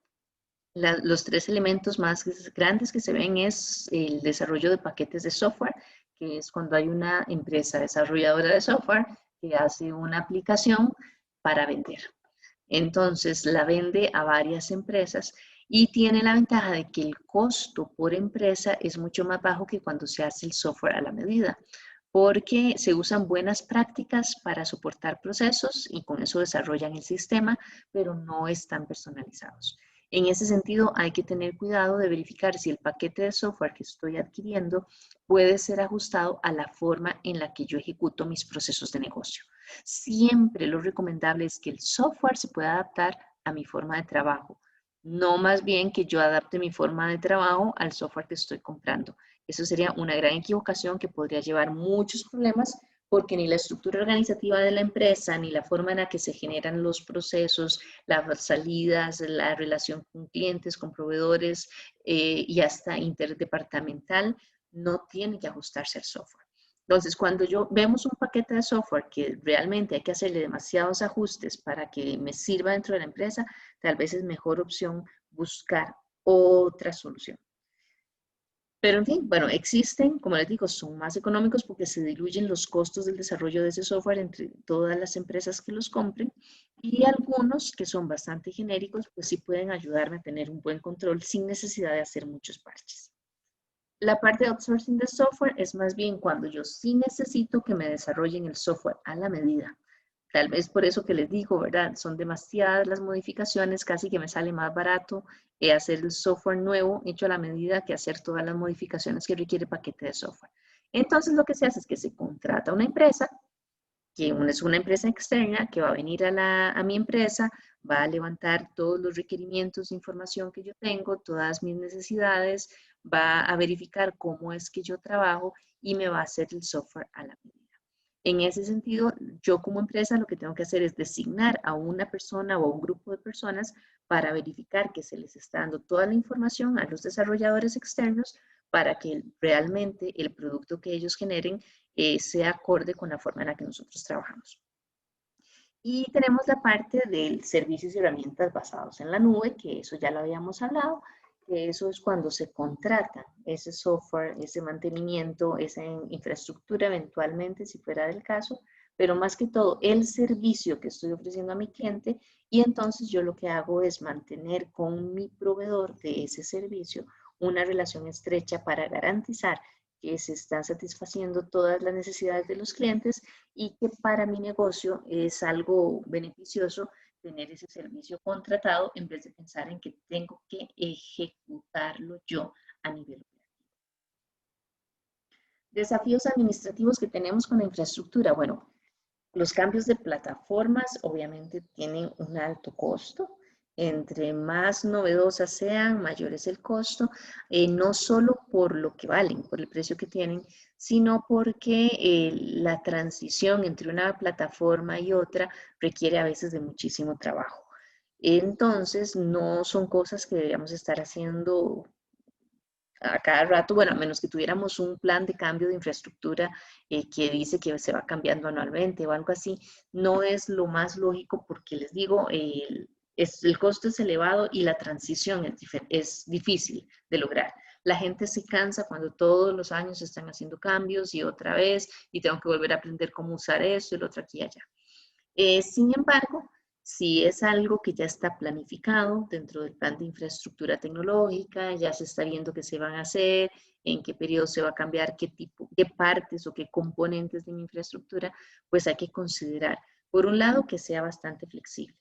los tres elementos más grandes que se ven es el desarrollo de paquetes de software, que es cuando hay una empresa desarrolladora de software que hace una aplicación para vender. Entonces la vende a varias empresas y tiene la ventaja de que el costo por empresa es mucho más bajo que cuando se hace el software a la medida, porque se usan buenas prácticas para soportar procesos y con eso desarrollan el sistema, pero no están personalizados. En ese sentido, hay que tener cuidado de verificar si el paquete de software que estoy adquiriendo puede ser ajustado a la forma en la que yo ejecuto mis procesos de negocio. Siempre lo recomendable es que el software se pueda adaptar a mi forma de trabajo, no más bien que yo adapte mi forma de trabajo al software que estoy comprando. Eso sería una gran equivocación que podría llevar muchos problemas porque ni la estructura organizativa de la empresa, ni la forma en la que se generan los procesos, las salidas, la relación con clientes, con proveedores y hasta interdepartamental, no tiene que ajustarse al software. Entonces, cuando vemos un paquete de software que realmente hay que hacerle demasiados ajustes para que me sirva dentro de la empresa, tal vez es mejor opción buscar otra solución. Pero en fin, bueno, existen, como les digo, son más económicos porque se diluyen los costos del desarrollo de ese software entre todas las empresas que los compren, y algunos que son bastante genéricos, pues sí pueden ayudarme a tener un buen control sin necesidad de hacer muchos parches. La parte de outsourcing de software es más bien cuando yo sí necesito que me desarrollen el software a la medida. Tal vez por eso que les digo, ¿verdad? Son demasiadas las modificaciones, casi que me sale más barato hacer el software nuevo hecho a la medida que hacer todas las modificaciones que requiere el paquete de software. Entonces lo que se hace es que se contrata una empresa, que es una empresa externa que va a venir a mi empresa, va a levantar todos los requerimientos de información que yo tengo, todas mis necesidades, va a verificar cómo es que yo trabajo y me va a hacer el software a la medida. En ese sentido, yo como empresa lo que tengo que hacer es designar a una persona o a un grupo de personas para verificar que se les está dando toda la información a los desarrolladores externos para que realmente el producto que ellos generen sea acorde con la forma en la que nosotros trabajamos. Y tenemos la parte de servicios y herramientas basados en la nube, que eso ya lo habíamos hablado, que eso es cuando se contrata ese software, ese mantenimiento, esa infraestructura eventualmente, si fuera del caso, pero más que todo el servicio que estoy ofreciendo a mi cliente, y entonces yo lo que hago es mantener con mi proveedor de ese servicio una relación estrecha para garantizar que se están satisfaciendo todas las necesidades de los clientes y que para mi negocio es algo beneficioso tener ese servicio contratado en vez de pensar en que tengo que ejecutarlo yo a nivel operativo. Desafíos administrativos que tenemos con la infraestructura. Bueno, los cambios de plataformas obviamente tienen un alto costo. Entre más novedosas sean, mayor es el costo, no solo por lo que valen, por el precio que tienen, sino porque la transición entre una plataforma y otra requiere a veces de muchísimo trabajo. Entonces, no son cosas que deberíamos estar haciendo a cada rato, bueno, a menos que tuviéramos un plan de cambio de infraestructura que dice que se va cambiando anualmente o algo así, no es lo más lógico porque les digo, el costo es elevado y la transición es difícil de lograr. La gente se cansa cuando todos los años se están haciendo cambios y otra vez, y tengo que volver a aprender cómo usar eso y lo otro aquí y allá. Sin embargo, si es algo que ya está planificado dentro del plan de infraestructura tecnológica, ya se está viendo qué se van a hacer, en qué periodo se va a cambiar, qué partes o qué componentes de mi infraestructura, pues hay que considerar, por un lado, que sea bastante flexible,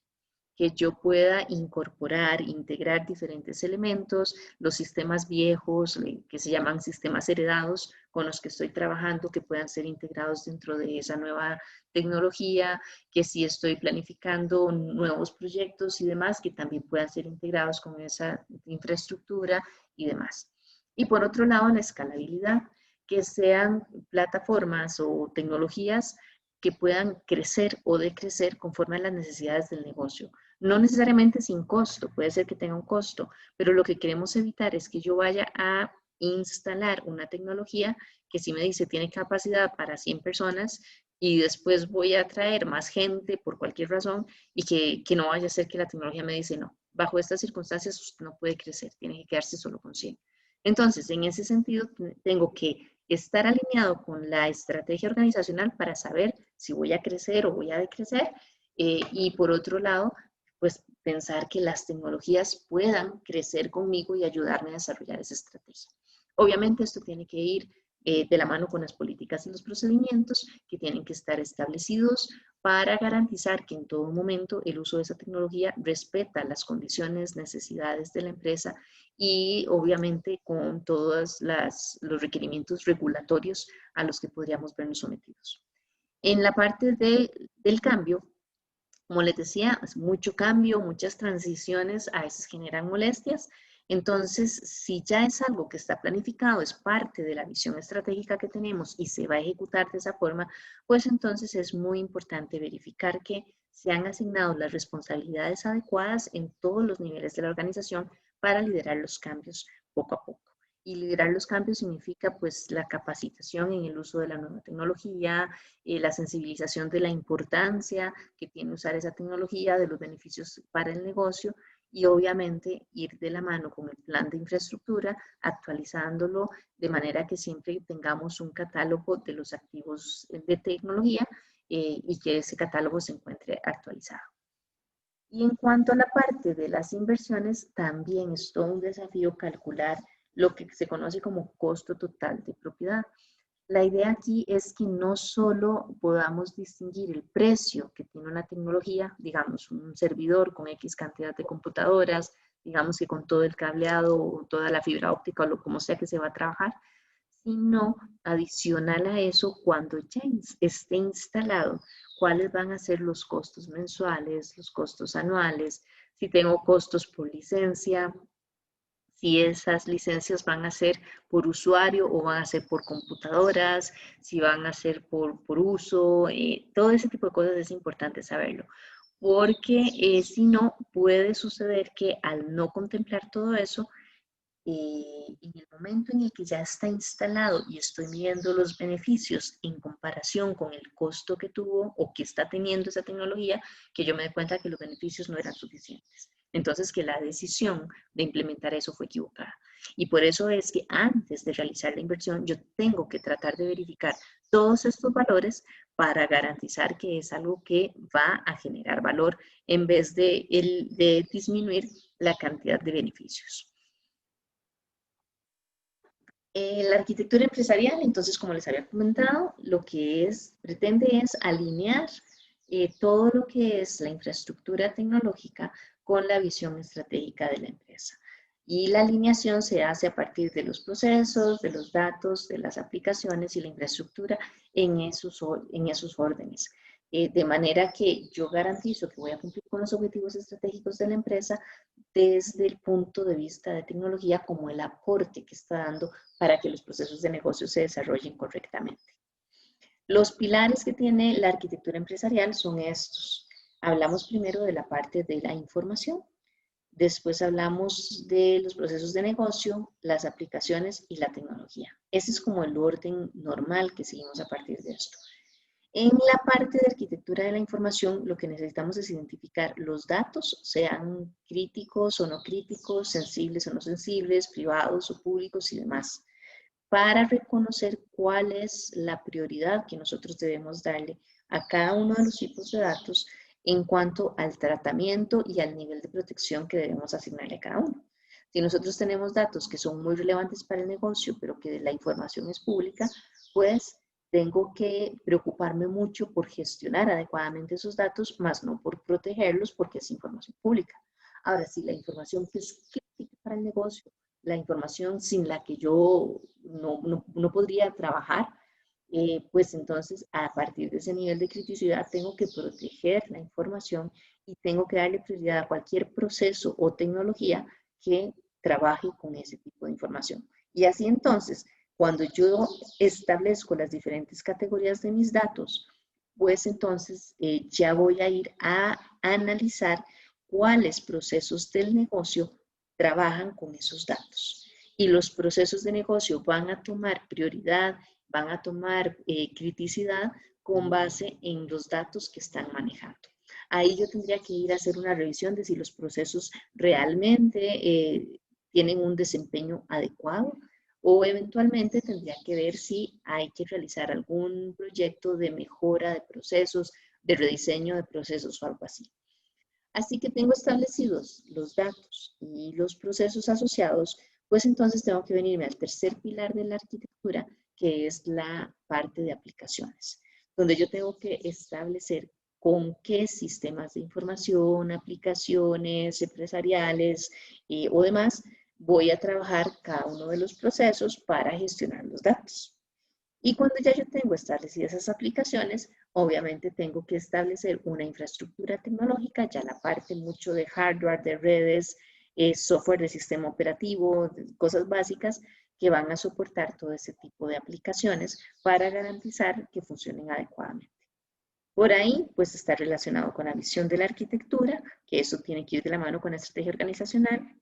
que yo pueda incorporar, integrar diferentes elementos, los sistemas viejos, que se llaman sistemas heredados, con los que estoy trabajando, que puedan ser integrados dentro de esa nueva tecnología, que si estoy planificando nuevos proyectos y demás, que también puedan ser integrados con esa infraestructura y demás. Y por otro lado, la escalabilidad, que sean plataformas o tecnologías que puedan crecer o decrecer conforme a las necesidades del negocio. No necesariamente sin costo, puede ser que tenga un costo, pero lo que queremos evitar es que yo vaya a instalar una tecnología que si me dice tiene capacidad para 100 personas y después voy a traer más gente por cualquier razón y que no vaya a ser que la tecnología me dice no, bajo estas circunstancias usted no puede crecer, tiene que quedarse solo con 100. Entonces, en ese sentido, tengo que estar alineado con la estrategia organizacional para saber si voy a crecer o voy a decrecer y por otro lado, pues pensar que las tecnologías puedan crecer conmigo y ayudarme a desarrollar esa estrategia. Obviamente esto tiene que ir de la mano con las políticas y los procedimientos que tienen que estar establecidos para garantizar que en todo momento el uso de esa tecnología respeta las condiciones, necesidades de la empresa y obviamente con todos los requerimientos regulatorios a los que podríamos vernos sometidos. En la parte del cambio, como les decía, es mucho cambio, muchas transiciones a veces generan molestias. Entonces, si ya es algo que está planificado, es parte de la visión estratégica que tenemos y se va a ejecutar de esa forma, pues entonces es muy importante verificar que se han asignado las responsabilidades adecuadas en todos los niveles de la organización para liderar los cambios poco a poco. Y liderar los cambios significa pues la capacitación en el uso de la nueva tecnología, la sensibilización de la importancia que tiene usar esa tecnología, de los beneficios para el negocio y obviamente ir de la mano con el plan de infraestructura, actualizándolo de manera que siempre tengamos un catálogo de los activos de tecnología y que ese catálogo se encuentre actualizado. Y en cuanto a la parte de las inversiones, también es todo un desafío calcular lo que se conoce como costo total de propiedad. La idea aquí es que no solo podamos distinguir el precio que tiene una tecnología, digamos un servidor con X cantidad de computadoras, digamos que con todo el cableado o toda la fibra óptica o lo como sea que se va a trabajar, sino adicional a eso, cuando ya esté instalado, cuáles van a ser los costos mensuales, los costos anuales, si tengo costos por licencia, si esas licencias van a ser por usuario o van a ser por computadoras, si van a ser por uso, todo ese tipo de cosas es importante saberlo. Porque si no, puede suceder que al no contemplar todo eso, en el momento en el que ya está instalado y estoy midiendo los beneficios en comparación con el costo que tuvo o que está teniendo esa tecnología, que yo me doy cuenta que los beneficios no eran suficientes. Entonces, que la decisión de implementar eso fue equivocada. Y por eso es que antes de realizar la inversión, yo tengo que tratar de verificar todos estos valores para garantizar que es algo que va a generar valor en vez de disminuir la cantidad de beneficios. La arquitectura empresarial, entonces, como les había comentado, lo que pretende es alinear todo lo que es la infraestructura tecnológica con la visión estratégica de la empresa. Y la alineación se hace a partir de los procesos, de los datos, de las aplicaciones y la infraestructura en esos órdenes. De manera que yo garantizo que voy a cumplir con los objetivos estratégicos de la empresa desde el punto de vista de tecnología como el aporte que está dando para que los procesos de negocio se desarrollen correctamente. Los pilares que tiene la arquitectura empresarial son estos. Hablamos primero de la parte de la información, después hablamos de los procesos de negocio, las aplicaciones y la tecnología. Ese es como el orden normal que seguimos a partir de esto. En la parte de arquitectura de la información, lo que necesitamos es identificar los datos, sean críticos o no críticos, sensibles o no sensibles, privados o públicos y demás, para reconocer cuál es la prioridad que nosotros debemos darle a cada uno de los tipos de datos en cuanto al tratamiento y al nivel de protección que debemos asignarle a cada uno. Si nosotros tenemos datos que son muy relevantes para el negocio, pero que la información es pública, pues tengo que preocuparme mucho por gestionar adecuadamente esos datos, más no por protegerlos porque es información pública. Ahora, si la información que es crítica para el negocio, la información sin la que yo no podría trabajar, pues entonces a partir de ese nivel de criticidad tengo que proteger la información y tengo que darle prioridad a cualquier proceso o tecnología que trabaje con ese tipo de información. Y así entonces, cuando yo establezco las diferentes categorías de mis datos, pues entonces ya voy a ir a analizar cuáles procesos del negocio trabajan con esos datos. Y los procesos de negocio van a tomar prioridad, van a tomar criticidad con base en los datos que están manejando. Ahí yo tendría que ir a hacer una revisión de si los procesos realmente tienen un desempeño adecuado, o eventualmente tendría que ver si hay que realizar algún proyecto de mejora de procesos, de rediseño de procesos o algo así. Así que tengo establecidos los datos y los procesos asociados, pues entonces tengo que venirme al tercer pilar de la arquitectura, que es la parte de aplicaciones, donde yo tengo que establecer con qué sistemas de información, aplicaciones empresariales o demás, voy a trabajar cada uno de los procesos para gestionar los datos. Y cuando ya yo tengo establecidas esas aplicaciones, obviamente tengo que establecer una infraestructura tecnológica, ya la parte mucho de hardware, de redes, software de sistema operativo, cosas básicas que van a soportar todo ese tipo de aplicaciones para garantizar que funcionen adecuadamente. Por ahí, pues está relacionado con la visión de la arquitectura, que eso tiene que ir de la mano con la estrategia organizacional,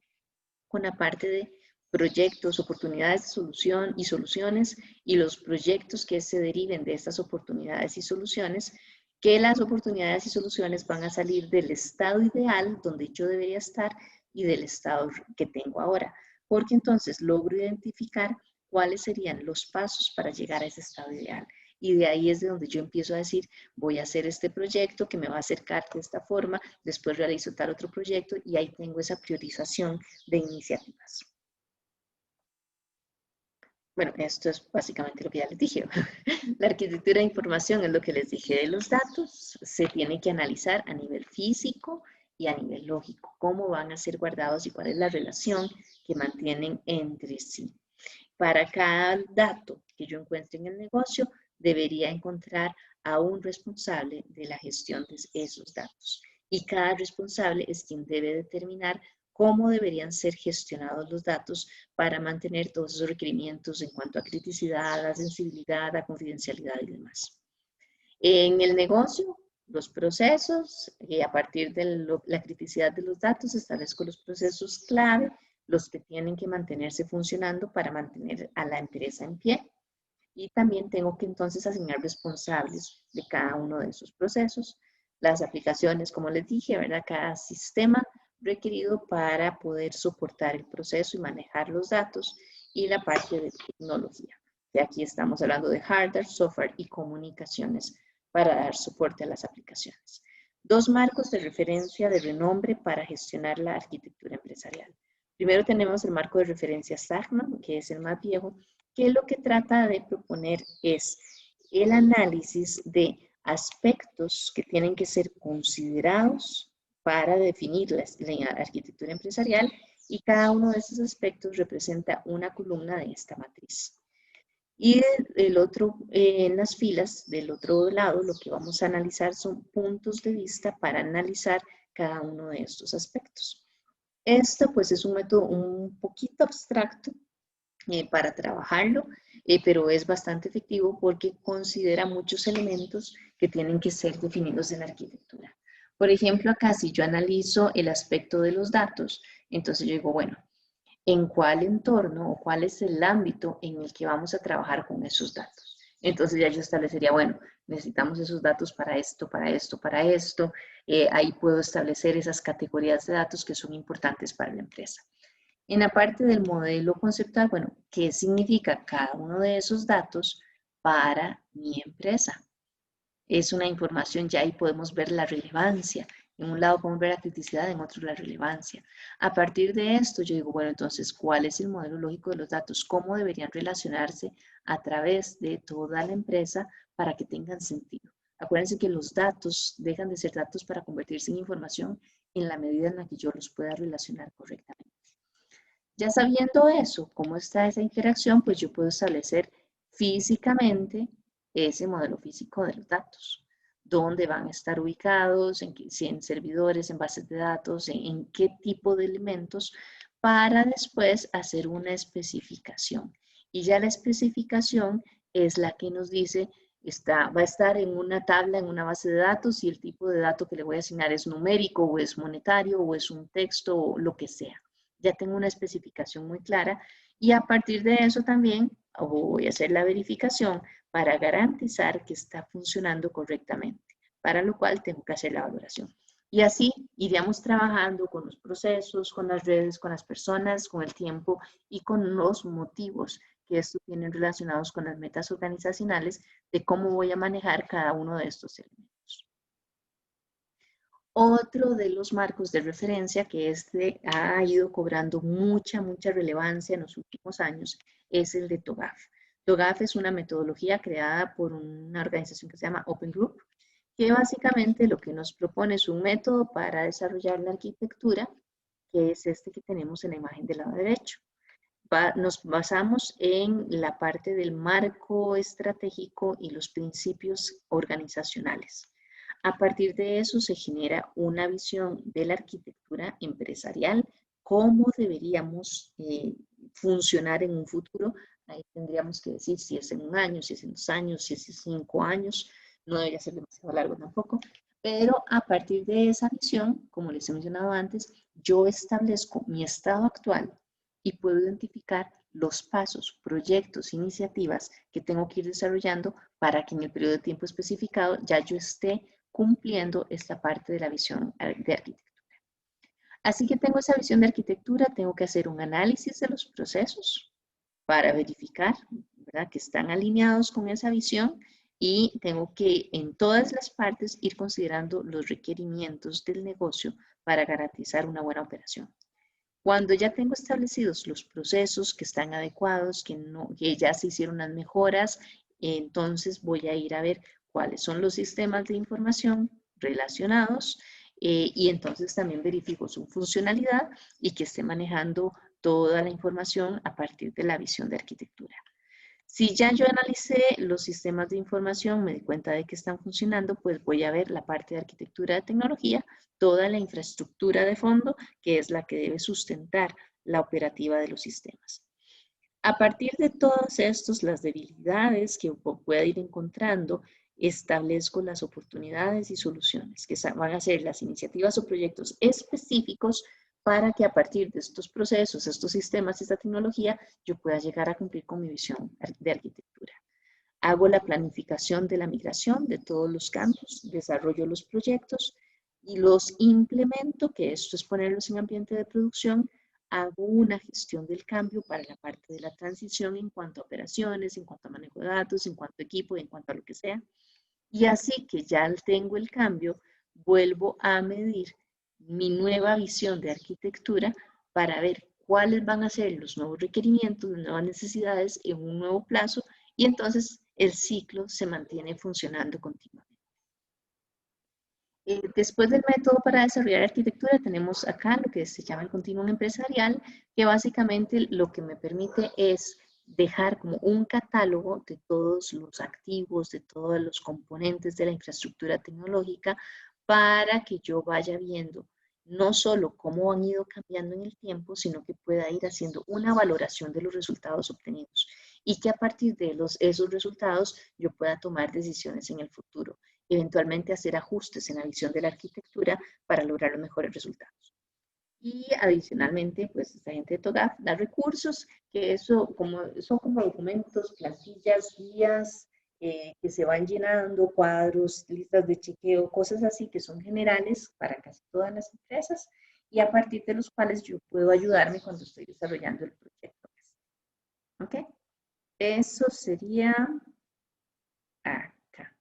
con la parte de proyectos, oportunidades de solución y soluciones y los proyectos que se deriven de estas oportunidades y soluciones, que las oportunidades y soluciones van a salir del estado ideal donde yo debería estar y del estado que tengo ahora, porque entonces logro identificar cuáles serían los pasos para llegar a ese estado ideal. Y de ahí es de donde yo empiezo a decir, voy a hacer este proyecto que me va a acercar de esta forma, después realizo tal otro proyecto y ahí tengo esa priorización de iniciativas. Bueno, esto es básicamente lo que ya les dije. La arquitectura de información es lo que les dije de los datos. Se tiene que analizar a nivel físico y a nivel lógico, cómo van a ser guardados y cuál es la relación que mantienen entre sí. Para cada dato que yo encuentre en el negocio, debería encontrar a un responsable de la gestión de esos datos. Y cada responsable es quien debe determinar cómo deberían ser gestionados los datos para mantener todos esos requerimientos en cuanto a criticidad, a sensibilidad, a confidencialidad y demás. En el negocio, los procesos, a partir de la criticidad de los datos, establezco los procesos clave, los que tienen que mantenerse funcionando para mantener a la empresa en pie. Y también tengo que entonces asignar responsables de cada uno de esos procesos. Las aplicaciones, como les dije, ¿verdad? Cada sistema requerido para poder soportar el proceso y manejar los datos, y la parte de tecnología. De aquí estamos hablando de hardware, software y comunicaciones para dar soporte a las aplicaciones. Dos marcos de referencia de renombre para gestionar la arquitectura empresarial. Primero tenemos el marco de referencia Sagman, que es el más viejo, que lo que trata de proponer es el análisis de aspectos que tienen que ser considerados para definir la arquitectura empresarial, y cada uno de esos aspectos representa una columna de esta matriz. Y el otro, en las filas del otro lado, lo que vamos a analizar son puntos de vista para analizar cada uno de estos aspectos. Esto pues es un método un poquito abstracto para trabajarlo, pero es bastante efectivo porque considera muchos elementos que tienen que ser definidos en la arquitectura. Por ejemplo, acá si yo analizo el aspecto de los datos, entonces yo digo, bueno, ¿en cuál entorno o cuál es el ámbito en el que vamos a trabajar con esos datos? Entonces ya yo establecería, bueno, necesitamos esos datos para esto, para esto, para esto. Ahí puedo establecer esas categorías de datos que son importantes para la empresa. En la parte del modelo conceptual, bueno, ¿qué significa cada uno de esos datos para mi empresa? Es una información, ya ahí podemos ver la relevancia. En un lado podemos ver la criticidad, en otro la relevancia. A partir de esto yo digo, bueno, entonces, ¿cuál es el modelo lógico de los datos? ¿Cómo deberían relacionarse a través de toda la empresa para que tengan sentido? Acuérdense que los datos dejan de ser datos para convertirse en información en la medida en la que yo los pueda relacionar correctamente. Ya sabiendo eso, cómo está esa interacción, pues yo puedo establecer físicamente ese modelo físico de los datos. Dónde van a estar ubicados, si en servidores, en bases de datos, en qué tipo de elementos, para después hacer una especificación. Y ya la especificación es la que nos dice, va a estar en una tabla, en una base de datos, y el tipo de dato que le voy a asignar es numérico, o es monetario, o es un texto, o lo que sea. Ya tengo una especificación muy clara, y a partir de eso también voy a hacer la verificación para garantizar que está funcionando correctamente, para lo cual tengo que hacer la valoración. Y así iríamos trabajando con los procesos, con las redes, con las personas, con el tiempo y con los motivos que estos tienen relacionados con las metas organizacionales de cómo voy a manejar cada uno de estos elementos. Otro de los marcos de referencia que ha ido cobrando mucha relevancia en los últimos años es el de TOGAF. TOGAF es una metodología creada por una organización que se llama Open Group, que básicamente lo que nos propone es un método para desarrollar la arquitectura, que es este que tenemos en la imagen del lado derecho. Nos basamos en la parte del marco estratégico y los principios organizacionales. A partir de eso se genera una visión de la arquitectura empresarial, cómo deberíamos funcionar en un futuro. Ahí tendríamos que decir si es en un año, si es en 2 años, si es en 5 años, no debería ser demasiado largo tampoco, pero a partir de esa visión, como les he mencionado antes, yo establezco mi estado actual y puedo identificar los pasos, proyectos, iniciativas que tengo que ir desarrollando para que en el periodo de tiempo especificado ya yo esté cumpliendo esta parte de la visión de arquitectura. Así que tengo esa visión de arquitectura, tengo que hacer un análisis de los procesos para verificar, ¿verdad?, que están alineados con esa visión y tengo que en todas las partes ir considerando los requerimientos del negocio para garantizar una buena operación. Cuando ya tengo establecidos los procesos que están adecuados, que ya se hicieron las mejoras, entonces voy a ir a ver cuáles son los sistemas de información relacionados y entonces también verifico su funcionalidad y que esté manejando toda la información a partir de la visión de arquitectura. Si ya yo analicé los sistemas de información, me di cuenta de que están funcionando, pues voy a ver la parte de arquitectura de tecnología, toda la infraestructura de fondo, que es la que debe sustentar la operativa de los sistemas. A partir de todos estos, las debilidades que pueda ir encontrando, establezco las oportunidades y soluciones, que van a ser las iniciativas o proyectos específicos para que a partir de estos procesos, estos sistemas, esta tecnología, yo pueda llegar a cumplir con mi visión de arquitectura. Hago la planificación de la migración de todos los campos, desarrollo los proyectos y los implemento, que esto es ponerlos en ambiente de producción. Hago una gestión del cambio para la parte de la transición en cuanto a operaciones, en cuanto a manejo de datos, en cuanto a equipo, en cuanto a lo que sea. Y así que ya tengo el cambio, vuelvo a medir mi nueva visión de arquitectura para ver cuáles van a ser los nuevos requerimientos, las nuevas necesidades en un nuevo plazo y entonces el ciclo se mantiene funcionando continuamente. Después del método para desarrollar arquitectura tenemos acá lo que se llama el continuum empresarial, que básicamente lo que me permite es dejar como un catálogo de todos los activos, de todos los componentes de la infraestructura tecnológica para que yo vaya viendo no solo cómo han ido cambiando en el tiempo, sino que pueda ir haciendo una valoración de los resultados obtenidos y que a partir de esos resultados yo pueda tomar decisiones en el futuro, eventualmente hacer ajustes en la visión de la arquitectura para lograr los mejores resultados. Y adicionalmente, pues esta gente de TOGAF da recursos, que son como documentos, plantillas, guías, que se van llenando, cuadros, listas de chequeo, cosas así que son generales para casi todas las empresas y a partir de los cuales yo puedo ayudarme cuando estoy desarrollando el proyecto. ¿Ok? Eso sería acá.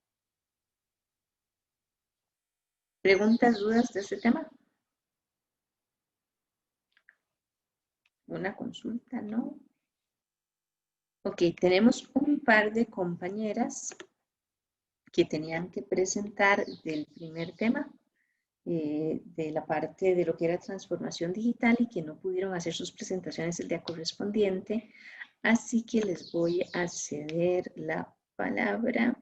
¿Preguntas, dudas de este tema? ¿Una consulta? ¿No? Ok, tenemos un par de compañeras que tenían que presentar del primer tema, de la parte de lo que era transformación digital y que no pudieron hacer sus presentaciones el día correspondiente. Así que les voy a ceder la palabra.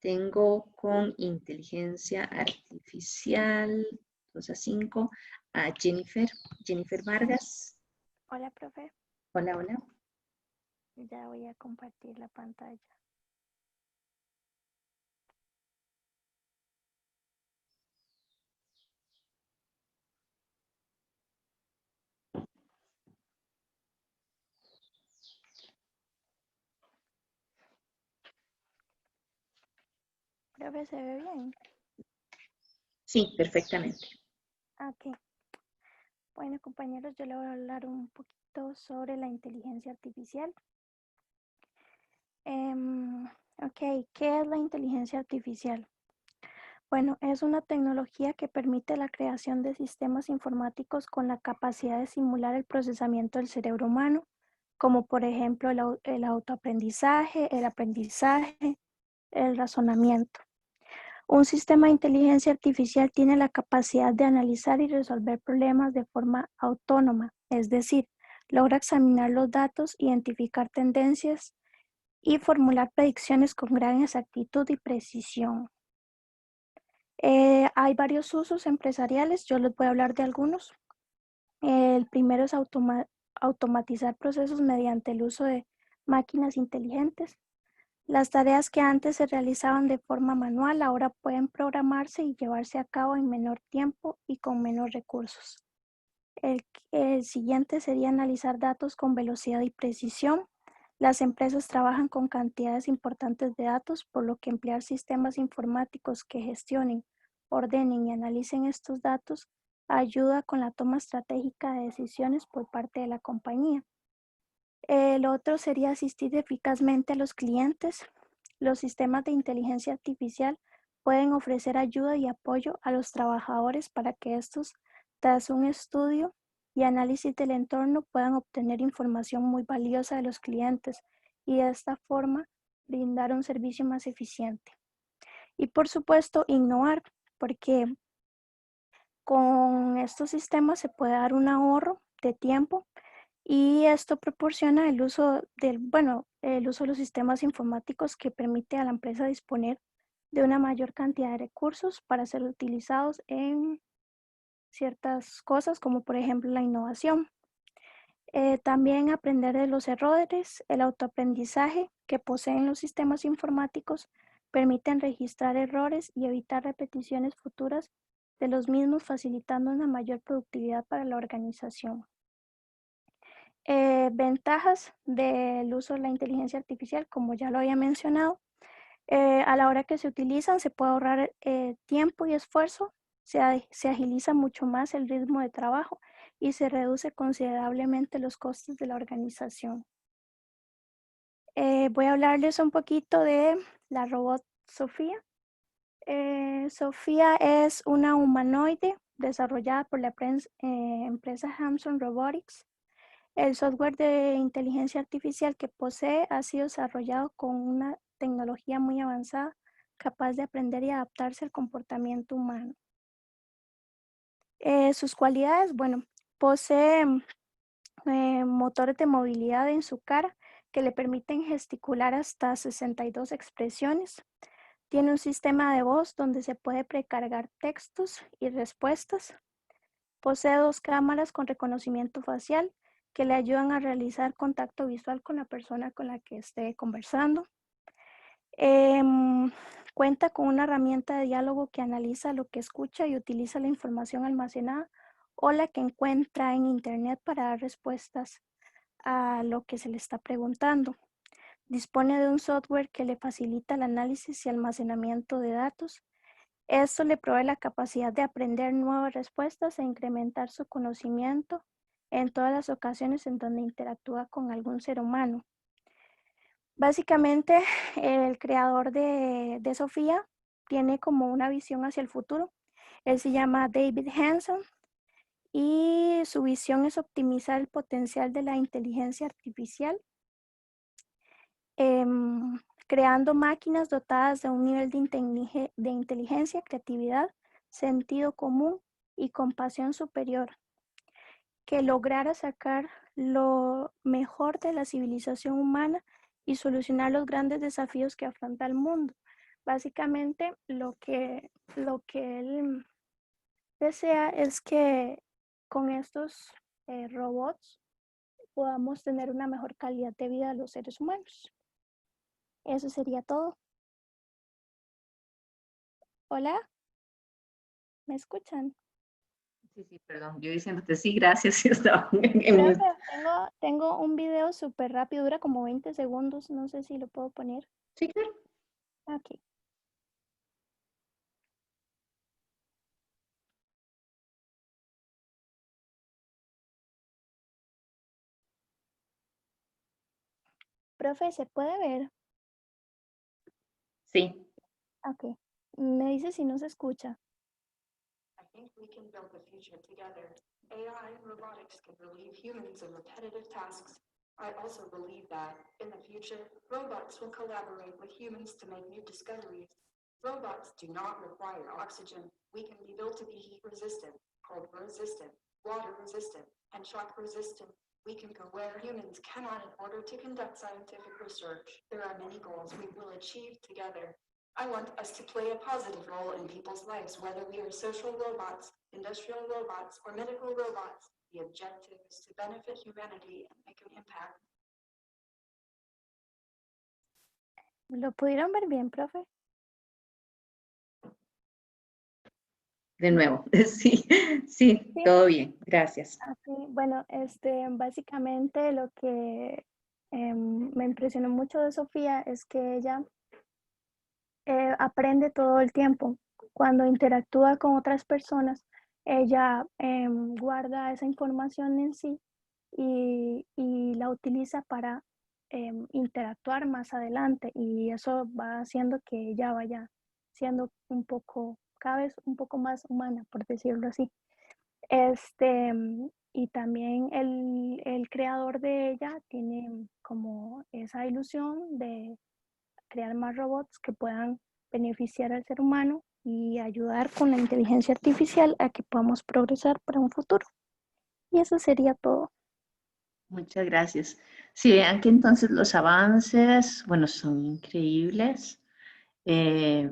Tengo con inteligencia artificial 2 a 5 a Jennifer Vargas. Hola, profe. Hola, hola. Ya voy a compartir la pantalla. Profe, ¿se ve bien? Sí, perfectamente. Ok. Bueno, compañeros, yo les voy a hablar un poquito sobre la inteligencia artificial. Ok, ¿qué es la inteligencia artificial? Bueno, es una tecnología que permite la creación de sistemas informáticos con la capacidad de simular el procesamiento del cerebro humano, como por ejemplo el autoaprendizaje, el aprendizaje, el razonamiento. Un sistema de inteligencia artificial tiene la capacidad de analizar y resolver problemas de forma autónoma, es decir, logra examinar los datos, identificar tendencias y formular predicciones con gran exactitud y precisión. Hay varios usos empresariales, yo les voy a hablar de algunos. El primero es automatizar procesos mediante el uso de máquinas inteligentes. Las tareas que antes se realizaban de forma manual ahora pueden programarse y llevarse a cabo en menor tiempo y con menos recursos. El siguiente sería analizar datos con velocidad y precisión. Las empresas trabajan con cantidades importantes de datos, por lo que emplear sistemas informáticos que gestionen, ordenen y analicen estos datos ayuda con la toma estratégica de decisiones por parte de la compañía. Lo otro sería asistir eficazmente a los clientes. Los sistemas de inteligencia artificial pueden ofrecer ayuda y apoyo a los trabajadores para que estos, tras un estudio y análisis del entorno, puedan obtener información muy valiosa de los clientes y de esta forma brindar un servicio más eficiente. Y por supuesto, innovar, porque con estos sistemas se puede dar un ahorro de tiempo y esto proporciona el uso el uso de los sistemas informáticos que permite a la empresa disponer de una mayor cantidad de recursos para ser utilizados en ciertas cosas, como por ejemplo la innovación. También aprender de los errores, el autoaprendizaje que poseen los sistemas informáticos permiten registrar errores y evitar repeticiones futuras de los mismos, facilitando una mayor productividad para la organización. Ventajas del uso de la inteligencia artificial, como ya lo había mencionado, a la hora que se utilizan se puede ahorrar tiempo y esfuerzo, se agiliza mucho más el ritmo de trabajo y se reduce considerablemente los costos de la organización. Voy a hablarles un poquito de la robot Sofía. Sofía es una humanoide desarrollada por la empresa Hanson Robotics. El software de inteligencia artificial que posee ha sido desarrollado con una tecnología muy avanzada, capaz de aprender y adaptarse al comportamiento humano. Sus cualidades, bueno, posee motores de movilidad en su cara que le permiten gesticular hasta 62 expresiones. Tiene un sistema de voz donde se puede precargar textos y respuestas. Posee 2 cámaras con reconocimiento facial que le ayudan a realizar contacto visual con la persona con la que esté conversando. Cuenta con una herramienta de diálogo que analiza lo que escucha y utiliza la información almacenada o la que encuentra en Internet para dar respuestas a lo que se le está preguntando. Dispone de un software que le facilita el análisis y almacenamiento de datos. Esto le provee la capacidad de aprender nuevas respuestas e incrementar su conocimiento en todas las ocasiones en donde interactúa con algún ser humano. Básicamente, el creador de Sofía tiene como una visión hacia el futuro. Él se llama David Hanson y su visión es optimizar el potencial de la inteligencia artificial, creando máquinas dotadas de un nivel de inteligencia, creatividad, sentido común y compasión superior, que lograra sacar lo mejor de la civilización humana y solucionar los grandes desafíos que afronta el mundo. Básicamente, lo que él desea es que con estos robots podamos tener una mejor calidad de vida de los seres humanos. Eso sería todo. Hola, ¿me escuchan? Sí, sí, perdón. Yo diciéndote sí, gracias. Yo estaba Profe, tengo un video súper rápido, dura como 20 segundos, no sé si lo puedo poner. Sí, claro. Ok. Profe, ¿se puede ver? Sí. Ok. Me dice si no se escucha. I think we can build the future together. AI and robotics can relieve humans of repetitive tasks. I also believe that, in the future, robots will collaborate with humans to make new discoveries. Robots do not require oxygen. We can be built to be heat resistant, cold resistant, water resistant, and shock resistant. We can go where humans cannot in order to conduct scientific research. There are many goals we will achieve together. I want us to play a positive role in people's lives, whether we are social robots, industrial robots, or medical robots. The objective is to benefit humanity and make an impact. ¿Lo pudieron ver bien, profe? De nuevo. Sí, sí, Sí. todo bien. Gracias. Ok, bueno, básicamente lo que me impresionó mucho de Sofía es que ella aprende todo el tiempo. Cuando interactúa con otras personas, ella guarda esa información en sí y la utiliza para interactuar más adelante, y eso va haciendo que ella vaya siendo un poco, cada vez un poco más humana, por decirlo así. Y también el creador de ella tiene como esa ilusión de crear más robots que puedan beneficiar al ser humano y ayudar con la inteligencia artificial a que podamos progresar para un futuro. Y eso sería todo. Muchas gracias. Si vean que entonces los avances, bueno, son increíbles. Eh,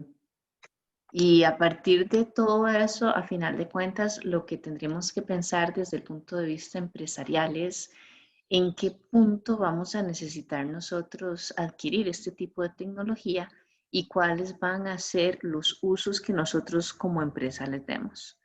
y a partir de todo eso, a final de cuentas, lo que tendríamos que pensar desde el punto de vista empresarial es en qué punto vamos a necesitar nosotros adquirir este tipo de tecnología y cuáles van a ser los usos que nosotros como empresa les demos.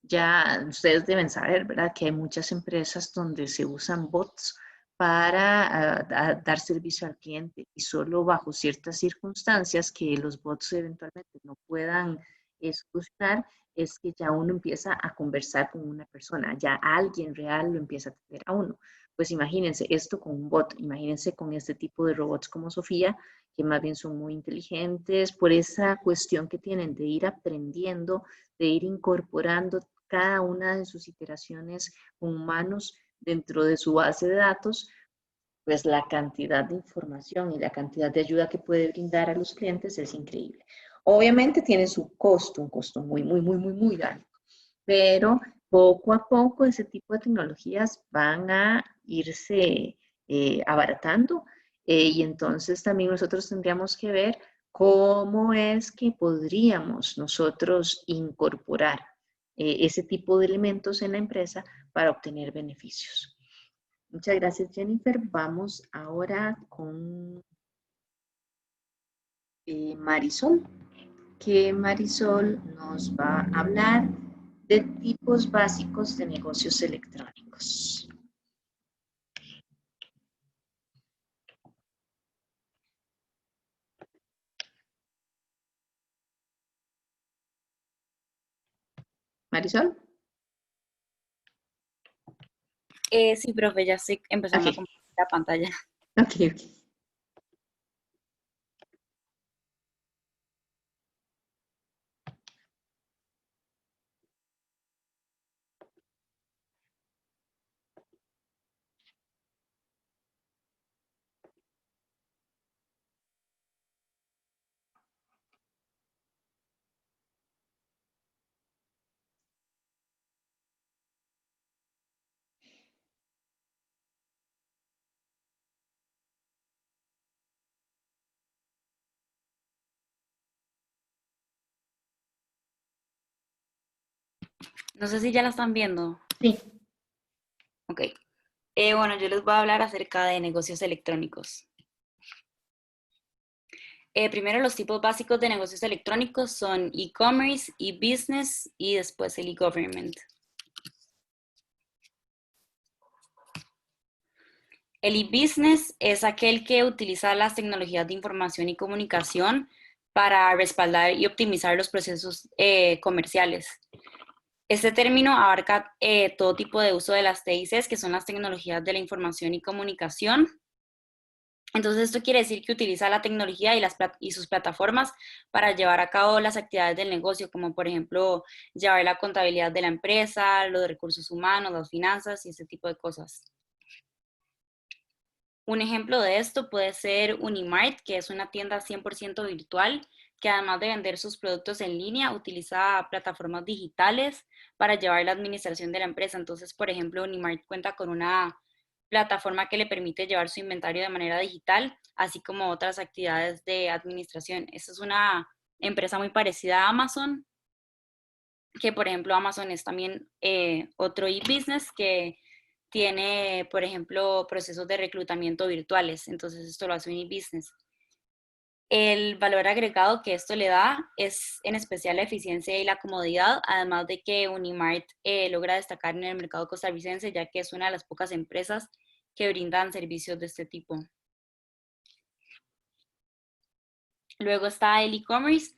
Ya ustedes deben saber, ¿verdad? Que hay muchas empresas donde se usan bots para dar servicio al cliente y solo bajo ciertas circunstancias que los bots eventualmente no puedan solucionar es que ya uno empieza a conversar con una persona, ya alguien real lo empieza a atender a uno. Pues imagínense esto con un bot, imagínense con este tipo de robots como Sofía, que más bien son muy inteligentes por esa cuestión que tienen de ir aprendiendo, de ir incorporando cada una de sus iteraciones con humanos dentro de su base de datos, pues la cantidad de información y la cantidad de ayuda que puede brindar a los clientes es increíble. Obviamente tiene su costo, un costo muy, muy, muy, muy, muy alto, pero poco a poco ese tipo de tecnologías van a irse abaratando y entonces también nosotros tendríamos que ver cómo es que podríamos nosotros incorporar ese tipo de elementos en la empresa para obtener beneficios. Muchas gracias, Jennifer. Vamos ahora con Marisol, que Marisol nos va a hablar de tipos básicos de negocios electrónicos. Marisol. Sí, profe, ya estoy empezando a Ok, compartir la pantalla. ok, ok. No sé si ya la están viendo. Sí, Ok. Bueno, yo les voy a hablar acerca de negocios electrónicos. Primero, los tipos básicos de negocios electrónicos son e-commerce, e-business y después el e-government. El e-business es aquel que utiliza las tecnologías de información y comunicación para respaldar y optimizar los procesos comerciales. Este término abarca todo tipo de uso de las TICs, que son las tecnologías de la información y comunicación. Entonces, esto quiere decir que utiliza la tecnología y sus plataformas para llevar a cabo las actividades del negocio, como por ejemplo, llevar la contabilidad de la empresa, los recursos humanos, las finanzas y ese tipo de cosas. Un ejemplo de esto puede ser Unimart, que es una tienda 100% virtual, que además de vender sus productos en línea, utiliza plataformas digitales para llevar la administración de la empresa. Entonces, por ejemplo, Unimart cuenta con una plataforma que le permite llevar su inventario de manera digital, así como otras actividades de administración. Esta es una empresa muy parecida a Amazon, que por ejemplo Amazon es también otro e-business que tiene, por ejemplo, procesos de reclutamiento virtuales. Entonces esto lo hace un e-business. El valor agregado que esto le da es en especial la eficiencia y la comodidad, además de que Unimart logra destacar en el mercado costarricense, ya que es una de las pocas empresas que brindan servicios de este tipo. Luego está el e-commerce,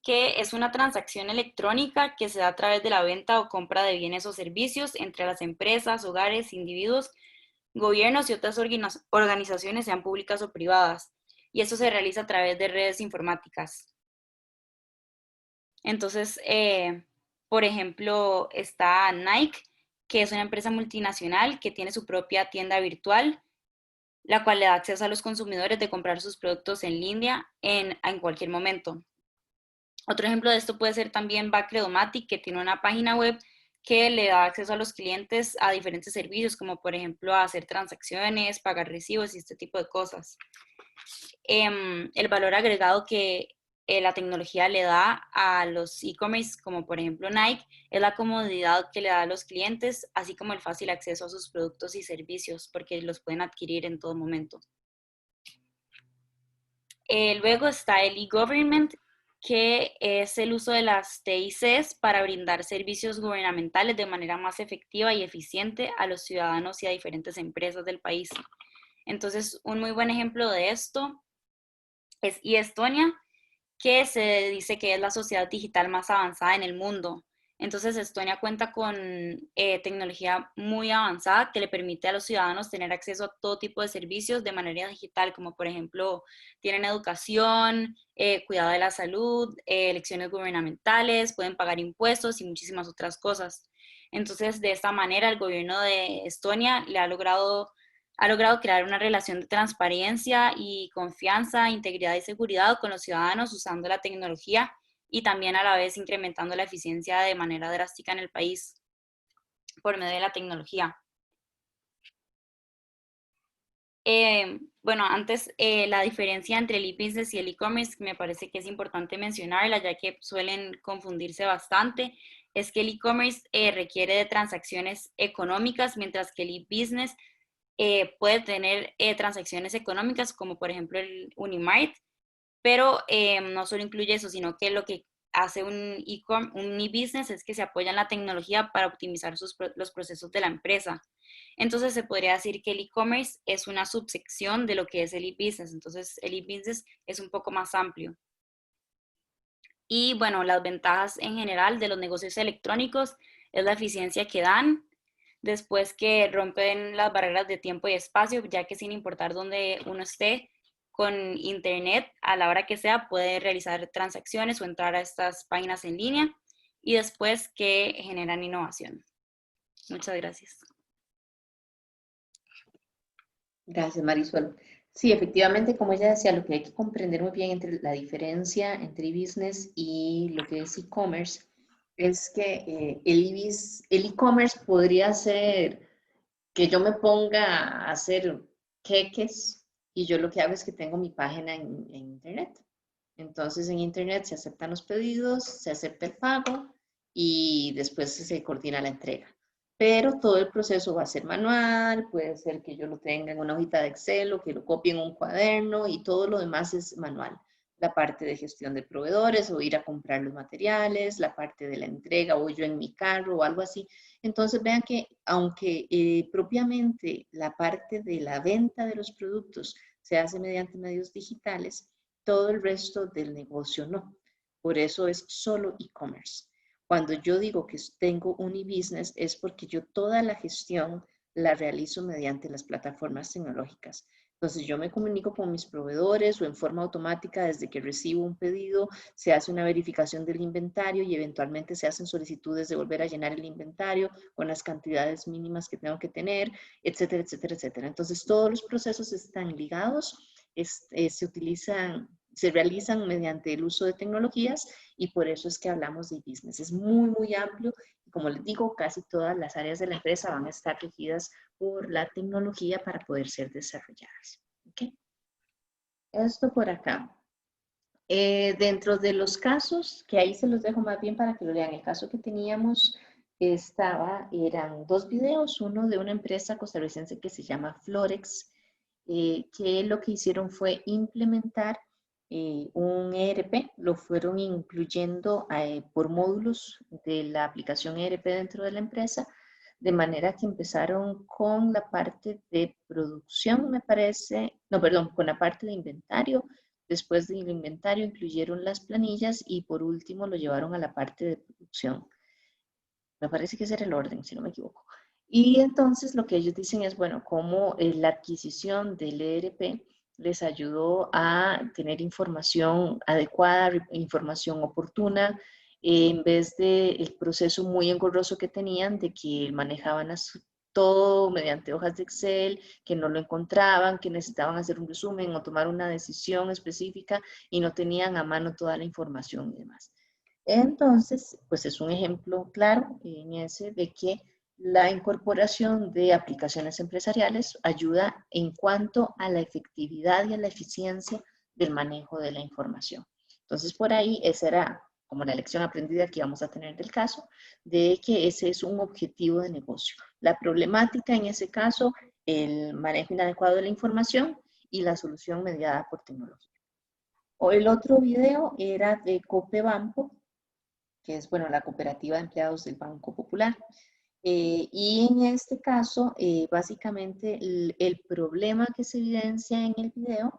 que es una transacción electrónica que se da a través de la venta o compra de bienes o servicios entre las empresas, hogares, individuos, gobiernos y otras organizaciones, sean públicas o privadas. Y eso se realiza a través de redes informáticas. Entonces, por ejemplo, está Nike, que es una empresa multinacional que tiene su propia tienda virtual, la cual le da acceso a los consumidores de comprar sus productos en línea en cualquier momento. Otro ejemplo de esto puede ser también Bacredomatic, que tiene una página web que le da acceso a los clientes a diferentes servicios, como por ejemplo a hacer transacciones, pagar recibos y este tipo de cosas. El valor agregado que la tecnología le da a los e-commerce, como por ejemplo Nike, es la comodidad que le da a los clientes, así como el fácil acceso a sus productos y servicios, porque los pueden adquirir en todo momento. Luego está el e-government, que es el uso de las TICs para brindar servicios gubernamentales de manera más efectiva y eficiente a los ciudadanos y a diferentes empresas del país. Entonces, un muy buen ejemplo de esto es eStonia, que se dice que es la sociedad digital más avanzada en el mundo. Entonces, Estonia cuenta con tecnología muy avanzada que le permite a los ciudadanos tener acceso a todo tipo de servicios de manera digital, como por ejemplo, tienen educación, cuidado de la salud, elecciones gubernamentales, pueden pagar impuestos y muchísimas otras cosas. Entonces, de esta manera, el gobierno de Estonia ha logrado crear una relación de transparencia y confianza, integridad y seguridad con los ciudadanos usando la tecnología y también a la vez incrementando la eficiencia de manera drástica en el país por medio de la tecnología. Bueno, antes la diferencia entre el e-business y el e-commerce me parece que es importante mencionarla, ya que suelen confundirse bastante. Es que el e-commerce requiere de transacciones económicas, mientras que el e-business puede tener transacciones económicas, como por ejemplo el Unimart, pero no solo incluye eso, sino que lo que hace un e-business es que se apoya en la tecnología para optimizar los procesos de la empresa. Entonces se podría decir que el e-commerce es una subsección de lo que es el e-business. Entonces el e-business es un poco más amplio. Y bueno, las ventajas en general de los negocios electrónicos es la eficiencia que dan, después que rompen las barreras de tiempo y espacio, ya que sin importar dónde uno esté, con internet, a la hora que sea, puede realizar transacciones o entrar a estas páginas en línea, y después que generan innovación. Muchas gracias. Gracias, Marisol. Sí, efectivamente, como ella decía, lo que hay que comprender muy bien entre la diferencia entre e-business y lo que es e-commerce es que el e-commerce podría ser que yo me ponga a hacer queques y yo lo que hago es que tengo mi página en internet. Entonces en internet se aceptan los pedidos, se acepta el pago y después se coordina la entrega. Pero todo el proceso va a ser manual, puede ser que yo lo tenga en una hojita de Excel o que lo copie en un cuaderno y todo lo demás es manual. La parte de gestión de proveedores o ir a comprar los materiales, la parte de la entrega o yo en mi carro o algo así. Entonces vean que aunque propiamente la parte de la venta de los productos se hace mediante medios digitales, todo el resto del negocio no. Por eso es solo e-commerce. Cuando yo digo que tengo un e-business es porque yo toda la gestión la realizo mediante las plataformas tecnológicas. Entonces yo me comunico con mis proveedores o en forma automática desde que recibo un pedido, se hace una verificación del inventario y eventualmente se hacen solicitudes de volver a llenar el inventario con las cantidades mínimas que tengo que tener, etcétera, etcétera, etcétera. Entonces todos los procesos están ligados, se realizan mediante el uso de tecnologías y por eso es que hablamos de business. Es muy, muy amplio y como les digo, casi todas las áreas de la empresa van a estar regidas por la tecnología para poder ser desarrolladas. ¿Okay? Esto por acá. Dentro de los casos, que ahí se los dejo más bien para que lo lean, el caso que teníamos eran 2 videos, uno de una empresa costarricense que se llama Florex, que lo que hicieron fue implementar un ERP, lo fueron incluyendo por módulos de la aplicación ERP dentro de la empresa, de manera que empezaron con la parte de producción, me parece, no, perdón, con la parte de inventario, Después del inventario incluyeron las planillas y por último lo llevaron a la parte de producción. Me parece que ese era el orden, si no me equivoco. Y entonces lo que ellos dicen es, bueno, cómo la adquisición del ERP les ayudó a tener información adecuada, información oportuna, en vez del proceso muy engorroso que tenían de que manejaban todo mediante hojas de Excel, que no lo encontraban, que necesitaban hacer un resumen o tomar una decisión específica y no tenían a mano toda la información y demás. Entonces, pues es un ejemplo claro en ese de que la incorporación de aplicaciones empresariales ayuda en cuanto a la efectividad y a la eficiencia del manejo de la información. Entonces, por ahí, esa era como la lección aprendida que vamos a tener del caso, de que ese es un objetivo de negocio. La problemática en ese caso, el manejo inadecuado de la información y la solución mediada por tecnología. O el otro video era de Copebampo, que es, bueno, la cooperativa de empleados del Banco Popular. Y en este caso, básicamente, el problema que se evidencia en el video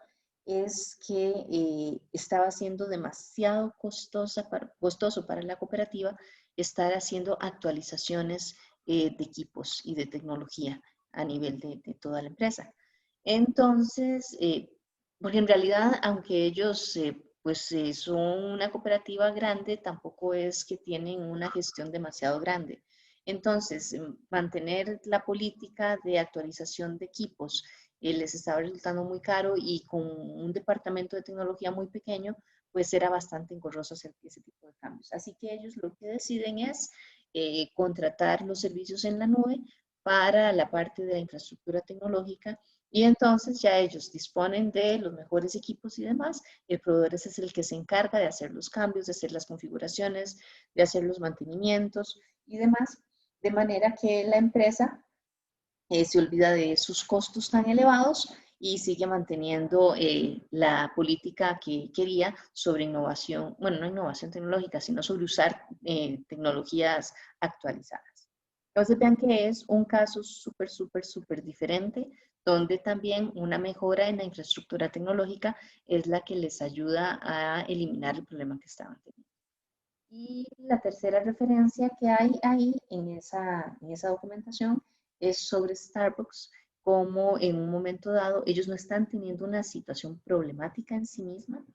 es que estaba siendo demasiado costoso para la cooperativa estar haciendo actualizaciones de equipos y de tecnología a nivel de toda la empresa. Entonces, porque en realidad, aunque ellos son una cooperativa grande, tampoco es que tienen una gestión demasiado grande. Entonces, mantener la política de actualización de equipos les estaba resultando muy caro y con un departamento de tecnología muy pequeño, pues era bastante engorroso hacer ese tipo de cambios. Así que ellos lo que deciden es contratar los servicios en la nube para la parte de la infraestructura tecnológica y entonces ya ellos disponen de los mejores equipos y demás. El proveedor es el que se encarga de hacer los cambios, de hacer las configuraciones, de hacer los mantenimientos y demás, de manera que la empresa se olvida de sus costos tan elevados y sigue manteniendo la política que quería sobre innovación, bueno, no innovación tecnológica, sino sobre usar tecnologías actualizadas. Entonces vean que es un caso súper diferente, donde también una mejora en la infraestructura tecnológica es la que les ayuda a eliminar el problema que estaban teniendo. Y la tercera referencia que hay ahí en esa documentación es sobre Starbucks, como en un momento dado ellos no están teniendo una situación problemática en sí misma,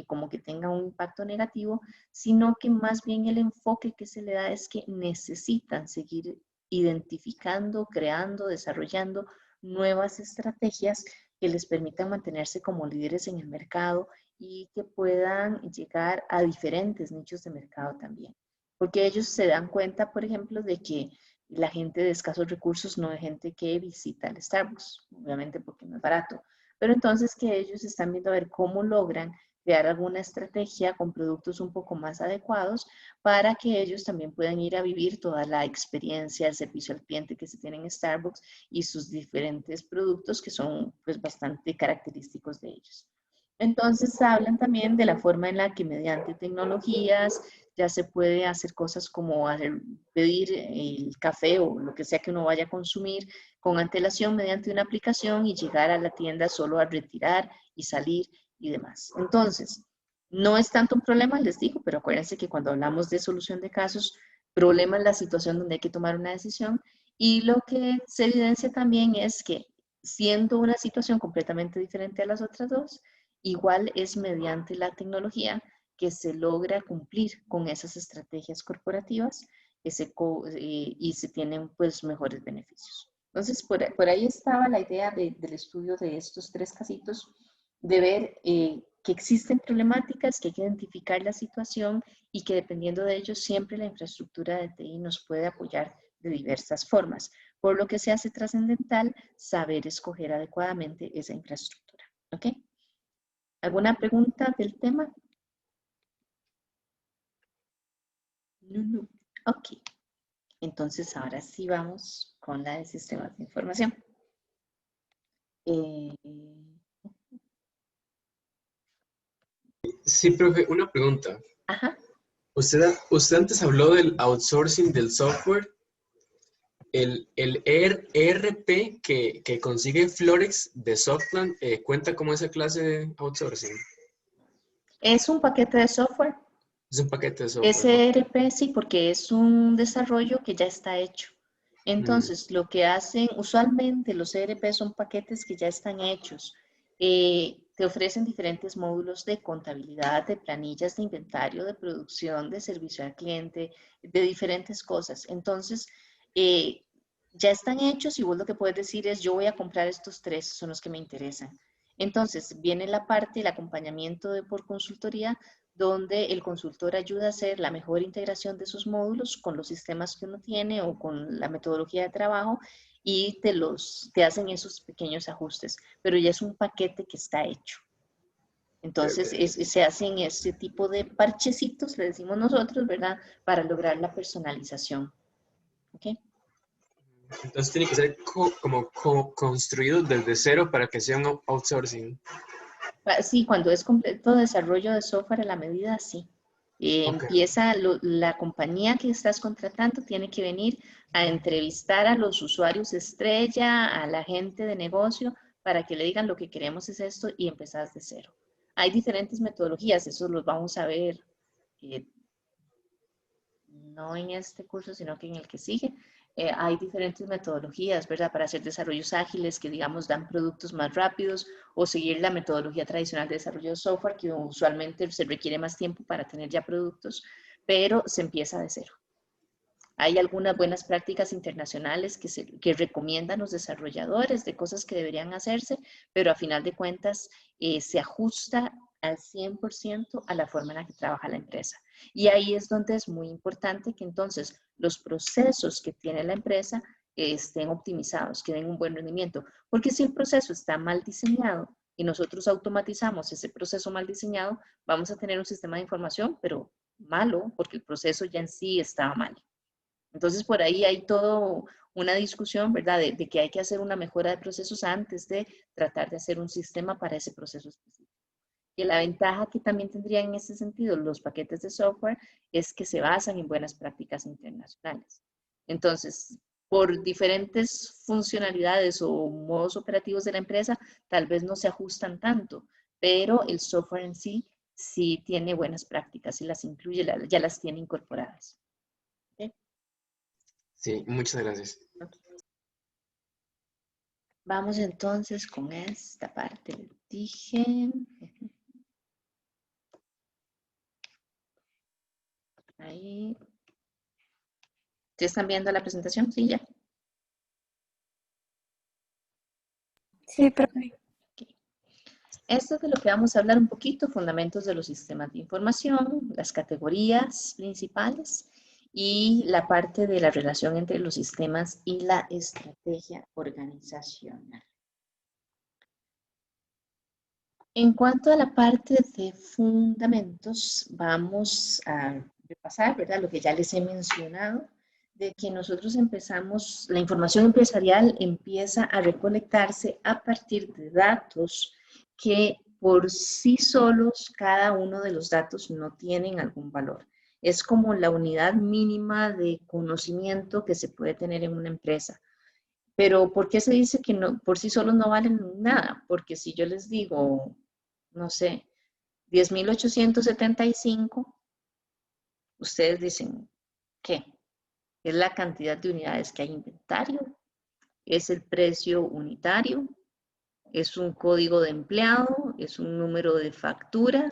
como que tenga un impacto negativo, sino que más bien el enfoque que se le da es que necesitan seguir identificando, creando, desarrollando nuevas estrategias que les permitan mantenerse como líderes en el mercado y que puedan llegar a diferentes nichos de mercado también. Porque ellos se dan cuenta, por ejemplo, de que la gente de escasos recursos no es gente que visita el Starbucks, obviamente porque no es barato, pero entonces que ellos están viendo a ver cómo logran crear alguna estrategia con productos un poco más adecuados para que ellos también puedan ir a vivir toda la experiencia, el servicio al cliente que se tiene en Starbucks y sus diferentes productos que son pues bastante característicos de ellos. Entonces hablan también de la forma en la que mediante tecnologías ya se puede hacer cosas como pedir el café o lo que sea que uno vaya a consumir con antelación mediante una aplicación y llegar a la tienda solo a retirar y salir y demás. Entonces, no es tanto un problema, les digo, pero acuérdense que cuando hablamos de solución de casos, problema es la situación donde hay que tomar una decisión y lo que se evidencia también es que siendo una situación completamente diferente a las otras dos, igual es mediante la tecnología que se logra cumplir con esas estrategias corporativas y se tienen pues mejores beneficios. Entonces, por ahí estaba la idea del estudio de estos tres casitos, de ver que existen problemáticas, que hay que identificar la situación y que dependiendo de ello siempre la infraestructura de TI nos puede apoyar de diversas formas, por lo que se hace trascendental saber escoger adecuadamente esa infraestructura. ¿Ok? ¿Alguna pregunta del tema? No. Ok. Entonces, ahora sí vamos con la de sistemas de información. Sí, profe, una pregunta. Ajá. Usted antes habló del outsourcing del software. El ERP que consigue Florex de Softland, ¿cuenta como esa clase de outsourcing? Es un paquete de software. Es un paquete de software. SRP sí, porque es un desarrollo que ya está hecho. Entonces, lo que hacen, usualmente los ERP son paquetes que ya están hechos. Te ofrecen diferentes módulos de contabilidad, de planillas de inventario, de producción, de servicio al cliente, de diferentes cosas. Entonces, ya están hechos y vos lo que puedes decir es, yo voy a comprar estos 3, son los que me interesan. Entonces, viene la parte, el acompañamiento por consultoría, donde el consultor ayuda a hacer la mejor integración de esos módulos con los sistemas que uno tiene o con la metodología de trabajo y te hacen esos pequeños ajustes, pero ya es un paquete que está hecho. Entonces, se hacen este tipo de parchecitos, le decimos nosotros, ¿verdad? Para lograr la personalización. ¿Ok? Entonces tiene que ser construido desde cero para que sea un outsourcing. Sí, cuando es completo desarrollo de software a la medida, sí. Empieza la compañía que estás contratando, tiene que venir a entrevistar a los usuarios estrella, a la gente de negocio, para que le digan lo que queremos es esto y empezás de cero. Hay diferentes metodologías, eso los vamos a ver, no en este curso, sino que en el que sigue. Hay diferentes metodologías, ¿verdad? Para hacer desarrollos ágiles que, digamos, dan productos más rápidos o seguir la metodología tradicional de desarrollo de software, que usualmente se requiere más tiempo para tener ya productos, pero se empieza de cero. Hay algunas buenas prácticas internacionales que recomiendan los desarrolladores de cosas que deberían hacerse, pero a final de cuentas se ajusta al 100% a la forma en la que trabaja la empresa. Y ahí es donde es muy importante que entonces los procesos que tiene la empresa estén optimizados, que den un buen rendimiento. Porque si el proceso está mal diseñado y nosotros automatizamos ese proceso mal diseñado, vamos a tener un sistema de información, pero malo, porque el proceso ya en sí estaba mal. Entonces, por ahí hay toda una discusión, ¿verdad?, de que hay que hacer una mejora de procesos antes de tratar de hacer un sistema para ese proceso específico. Y la ventaja que también tendrían en ese sentido los paquetes de software es que se basan en buenas prácticas internacionales. Entonces, por diferentes funcionalidades o modos operativos de la empresa, tal vez no se ajustan tanto, pero el software en sí sí tiene buenas prácticas y las incluye, ya las tiene incorporadas. ¿Okay? Sí, muchas gracias. Okay. Vamos entonces con esta parte. Les dije. Ahí. ¿Sí están viendo la presentación? Sí, ya. Sí, profe. Okay. Esto es de lo que vamos a hablar un poquito, fundamentos de los sistemas de información, las categorías principales y la parte de la relación entre los sistemas y la estrategia organizacional. En cuanto a la parte de fundamentos, vamos a repasar, ¿verdad?, lo que ya les he mencionado, de que nosotros empezamos, la información empresarial empieza a recolectarse a partir de datos que por sí solos, cada uno de los datos no tienen algún valor. Es como la unidad mínima de conocimiento que se puede tener en una empresa. Pero ¿por qué se dice que no, por sí solos no valen nada? Porque si yo les digo, no sé, 10.875, ustedes dicen, ¿qué? Es la cantidad de unidades que hay en inventario, es el precio unitario, es un código de empleado, es un número de factura.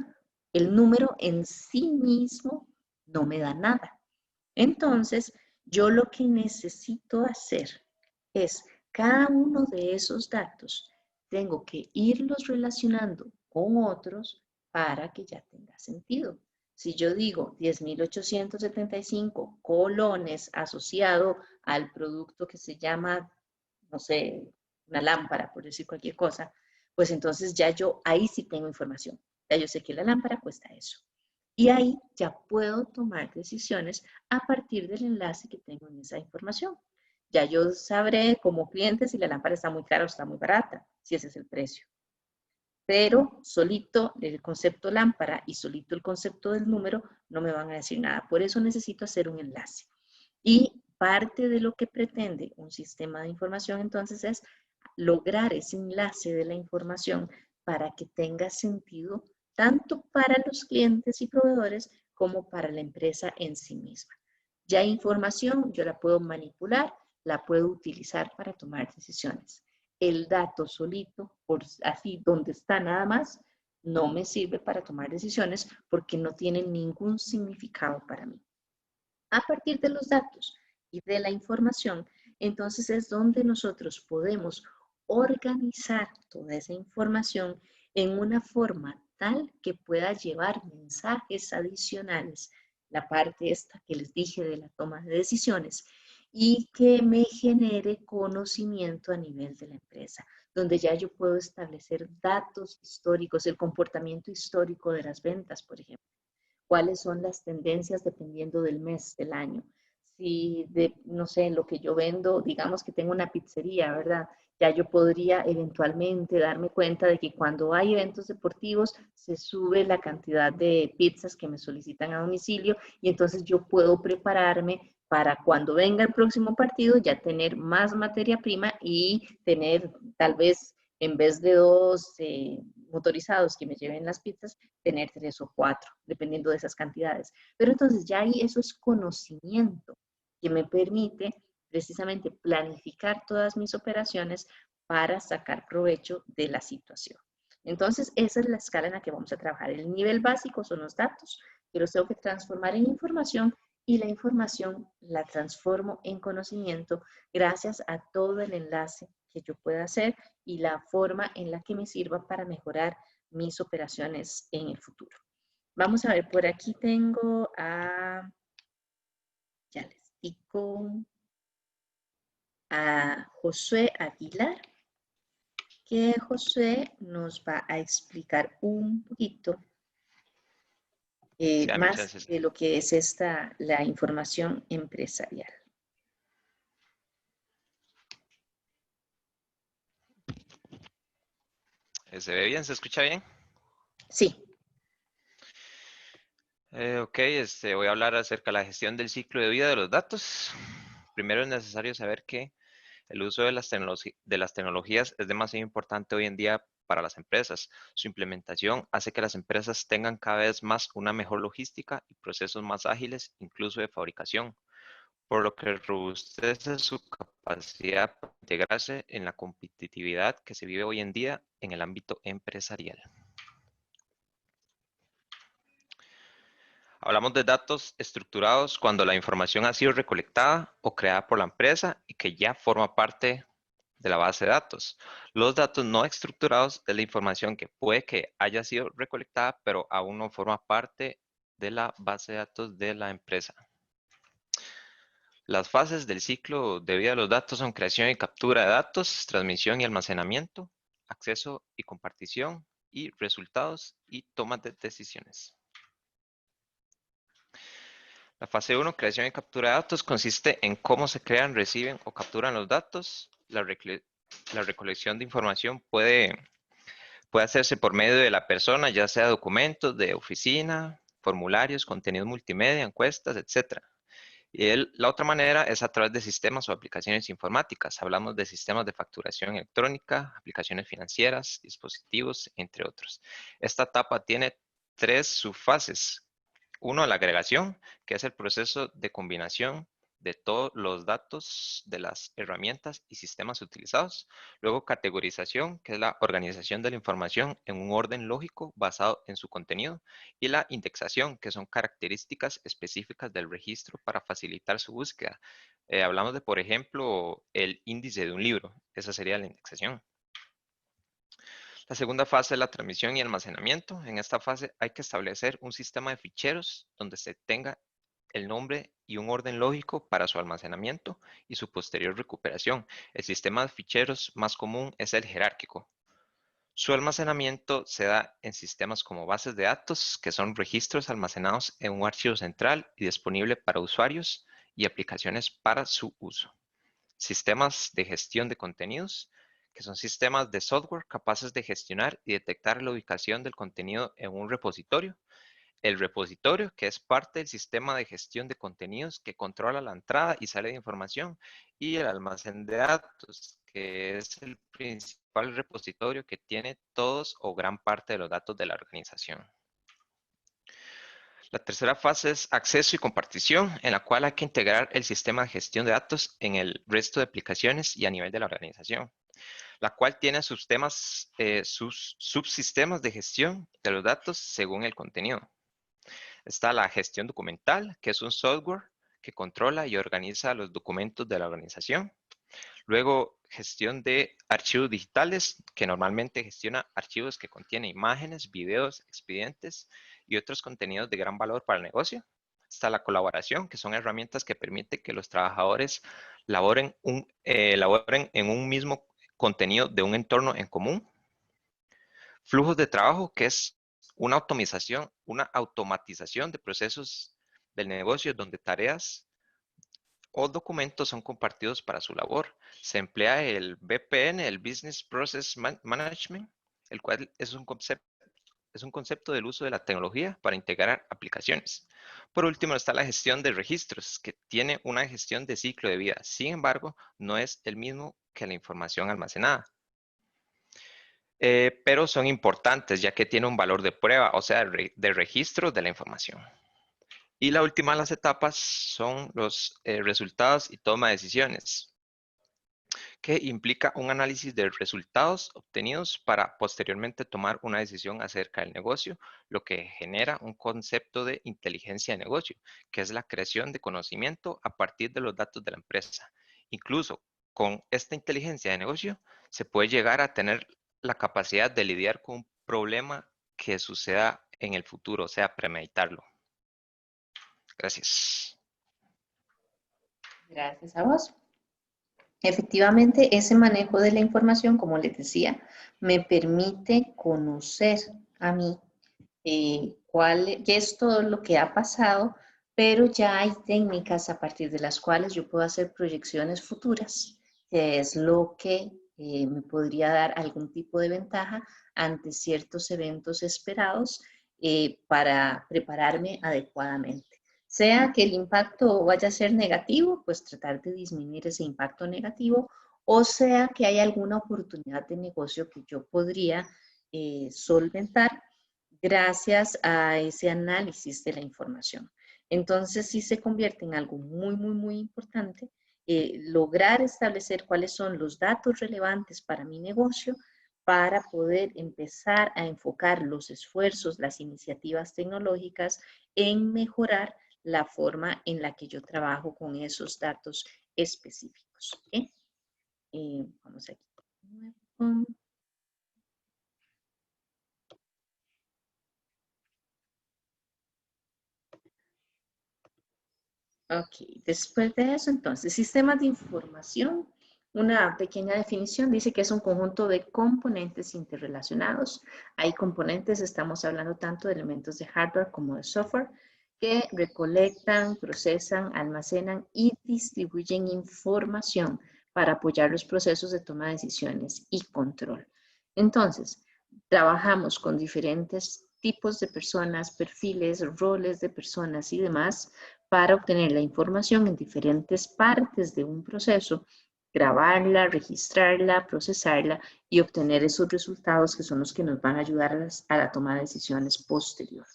El número en sí mismo no me da nada. Entonces, yo lo que necesito hacer es cada uno de esos datos, tengo que irlos relacionando con otros para que ya tenga sentido. Si yo digo 10.875 colones asociado al producto que se llama, no sé, una lámpara, por decir cualquier cosa, pues entonces ya yo ahí sí tengo información. Ya yo sé que la lámpara cuesta eso. Y ahí ya puedo tomar decisiones a partir del enlace que tengo en esa información. Ya yo sabré como cliente si la lámpara está muy cara o está muy barata, si ese es el precio. Pero solito el concepto lámpara y solito el concepto del número no me van a decir nada. Por eso necesito hacer un enlace. Y parte de lo que pretende un sistema de información entonces es lograr ese enlace de la información para que tenga sentido tanto para los clientes y proveedores como para la empresa en sí misma. Ya información yo la puedo manipular, la puedo utilizar para tomar decisiones. El dato solito, por así donde está nada más, no me sirve para tomar decisiones porque no tiene ningún significado para mí. A partir de los datos y de la información, entonces es donde nosotros podemos organizar toda esa información en una forma tal que pueda llevar mensajes adicionales, la parte esta que les dije de la toma de decisiones, y que me genere conocimiento a nivel de la empresa, donde ya yo puedo establecer datos históricos, el comportamiento histórico de las ventas, por ejemplo. Cuáles son las tendencias dependiendo del mes, del año. Si, no sé, lo que yo vendo, digamos que tengo una pizzería, ¿verdad? Ya yo podría eventualmente darme cuenta de que cuando hay eventos deportivos se sube la cantidad de pizzas que me solicitan a domicilio y entonces yo puedo prepararme para cuando venga el próximo partido ya tener más materia prima y tener tal vez en vez de 2 motorizados que me lleven las pizzas, tener 3 o 4, dependiendo de esas cantidades. Pero entonces ya ahí eso es conocimiento que me permite precisamente planificar todas mis operaciones para sacar provecho de la situación. Entonces, esa es la escala en la que vamos a trabajar. El nivel básico son los datos, que los tengo que transformar en información y la información la transformo en conocimiento gracias a todo el enlace que yo pueda hacer y la forma en la que me sirva para mejorar mis operaciones en el futuro. Vamos a ver, por aquí tengo a, ya les digo, a Josué Aguilar, que Josué nos va a explicar un poquito más de lo que es la información empresarial. ¿Se ve bien? ¿Se escucha bien? Sí. Ok, voy a hablar acerca de la gestión del ciclo de vida de los datos. Primero es necesario saber que el uso de las tecnologías es demasiado importante hoy en día para las empresas. Su implementación hace que las empresas tengan cada vez más una mejor logística y procesos más ágiles, incluso de fabricación, por lo que robustece su capacidad para integrarse en la competitividad que se vive hoy en día en el ámbito empresarial. Hablamos de datos estructurados cuando la información ha sido recolectada o creada por la empresa y que ya forma parte de la base de datos. Los datos no estructurados es la información que puede que haya sido recolectada, pero aún no forma parte de la base de datos de la empresa. Las fases del ciclo de vida de los datos son creación y captura de datos, transmisión y almacenamiento, acceso y compartición, y resultados y toma de decisiones. La fase 1, creación y captura de datos, consiste en cómo se crean, reciben o capturan los datos. La recolección de información puede hacerse por medio de la persona, ya sea documentos de oficina, formularios, contenidos multimedia, encuestas, etc. Y la otra manera es a través de sistemas o aplicaciones informáticas. Hablamos de sistemas de facturación electrónica, aplicaciones financieras, dispositivos, entre otros. Esta etapa tiene 3 subfases. 1, la agregación, que es el proceso de combinación de todos los datos de las herramientas y sistemas utilizados. Luego, categorización, que es la organización de la información en un orden lógico basado en su contenido. Y la indexación, que son características específicas del registro para facilitar su búsqueda. Hablamos de, por ejemplo, el índice de un libro. Esa sería la indexación. La segunda fase es la transmisión y almacenamiento. En esta fase hay que establecer un sistema de ficheros donde se tenga el nombre y un orden lógico para su almacenamiento y su posterior recuperación. El sistema de ficheros más común es el jerárquico. Su almacenamiento se da en sistemas como bases de datos, que son registros almacenados en un archivo central y disponible para usuarios y aplicaciones para su uso. Sistemas de gestión de contenidos, que son sistemas de software capaces de gestionar y detectar la ubicación del contenido en un repositorio. el repositorio, que es parte del sistema de gestión de contenidos que controla la entrada y salida de información, y el almacén de datos, que es el principal repositorio que tiene todos o gran parte de los datos de la organización. La tercera fase es acceso y compartición, en la cual hay que integrar el sistema de gestión de datos en el resto de aplicaciones y a nivel de la organización, la cual tiene sus subsistemas de gestión de los datos según el contenido. Está la gestión documental, que es un software que controla y organiza los documentos de la organización. Luego, gestión de archivos digitales, que normalmente gestiona archivos que contienen imágenes, videos, expedientes y otros contenidos de gran valor para el negocio. Está la colaboración, que son herramientas que permiten que los trabajadores laboren en un mismo contenido de un entorno en común. Flujos de trabajo, que es una automatización de procesos del negocio donde tareas o documentos son compartidos para su labor. Se emplea el BPM, el Business Process Management, el cual es un concepto del uso de la tecnología para integrar aplicaciones. Por último está la gestión de registros, que tiene una gestión de ciclo de vida. Sin embargo, no es el mismo que la información almacenada. Pero son importantes ya que tiene un valor de prueba, o sea, de registro de la información. Y la última de las etapas son los resultados y toma de decisiones, que implica un análisis de resultados obtenidos para posteriormente tomar una decisión acerca del negocio, lo que genera un concepto de inteligencia de negocio, que es la creación de conocimiento a partir de los datos de la empresa. Incluso con esta inteligencia de negocio se puede llegar a tener la capacidad de lidiar con un problema que suceda en el futuro, o sea, premeditarlo. Gracias. Gracias a vos. Efectivamente, ese manejo de la información, como les decía, me permite conocer a mí qué es todo lo que ha pasado, pero ya hay técnicas a partir de las cuales yo puedo hacer proyecciones futuras, que es lo que me podría dar algún tipo de ventaja ante ciertos eventos esperados para prepararme adecuadamente. Sea que el impacto vaya a ser negativo, pues tratar de disminuir ese impacto negativo, o sea que hay alguna oportunidad de negocio que yo podría solventar gracias a ese análisis de la información. Entonces sí se convierte en algo muy importante lograr establecer cuáles son los datos relevantes para mi negocio para poder empezar a enfocar los esfuerzos, las iniciativas tecnológicas en mejorar la forma en la que yo trabajo con esos datos específicos. ¿Okay? Vamos aquí. Ok, después de eso, entonces, sistemas de información, una pequeña definición dice que es un conjunto de componentes interrelacionados. Hay componentes, estamos hablando tanto de elementos de hardware como de software, que recolectan, procesan, almacenan y distribuyen información para apoyar los procesos de toma de decisiones y control. Entonces, trabajamos con diferentes tipos de personas, perfiles, roles de personas y demás para obtener la información en diferentes partes de un proceso, grabarla, registrarla, procesarla y obtener esos resultados que son los que nos van a ayudar a la toma de decisiones posterior.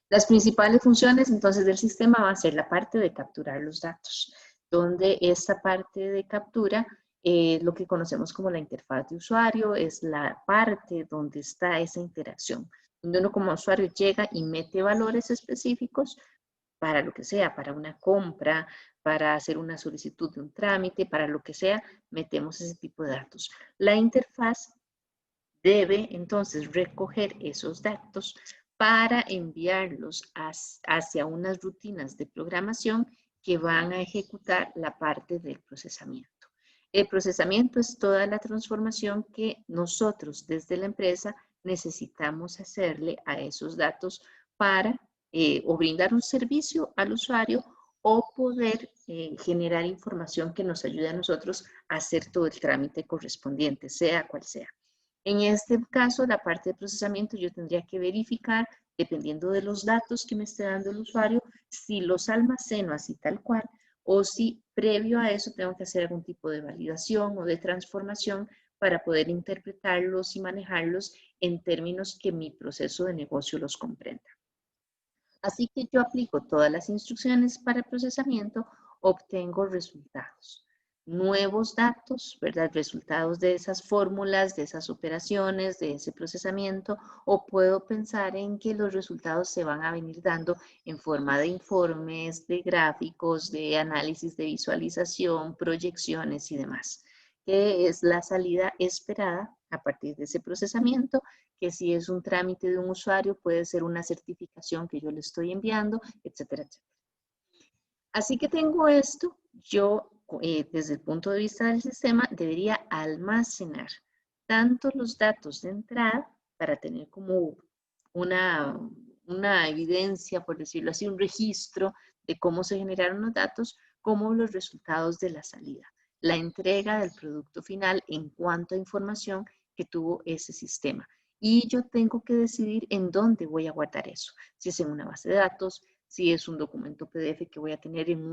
Las principales funciones entonces del sistema va a ser la parte de capturar los datos, donde esta parte de captura, lo que conocemos como la interfaz de usuario, es la parte donde está esa interacción, donde uno como usuario llega y mete valores específicos para lo que sea, para una compra, para hacer una solicitud de un trámite, para lo que sea, metemos ese tipo de datos. La interfaz debe entonces recoger esos datos para enviarlos hacia unas rutinas de programación que van a ejecutar la parte del procesamiento. El procesamiento es toda la transformación que nosotros desde la empresa necesitamos hacerle a esos datos para o brindar un servicio al usuario o poder generar información que nos ayude a nosotros a hacer todo el trámite correspondiente, sea cual sea. En este caso, la parte de procesamiento, yo tendría que verificar dependiendo de los datos que me esté dando el usuario, si los almaceno así tal cual, o si previo a eso tengo que hacer algún tipo de validación o de transformación para poder interpretarlos y manejarlos en términos que mi proceso de negocio los comprenda. Así que yo aplico todas las instrucciones para procesamiento, obtengo resultados. Nuevos datos, ¿verdad? Resultados de esas fórmulas, de esas operaciones, de ese procesamiento, o puedo pensar en que los resultados se van a venir dando en forma de informes, de gráficos, de análisis de visualización, proyecciones y demás, que es la salida esperada a partir de ese procesamiento, que si es un trámite de un usuario puede ser una certificación que yo le estoy enviando, etcétera, etcétera. Así que tengo esto, yo desde el punto de vista del sistema debería almacenar tanto los datos de entrada para tener como una evidencia, por decirlo así, un registro de cómo se generaron los datos, como los resultados de la salida, la entrega del producto final en cuanto a información que tuvo ese sistema. Y yo tengo que decidir en dónde voy a guardar eso, si es en una base de datos, si es un documento PDF que voy a tener en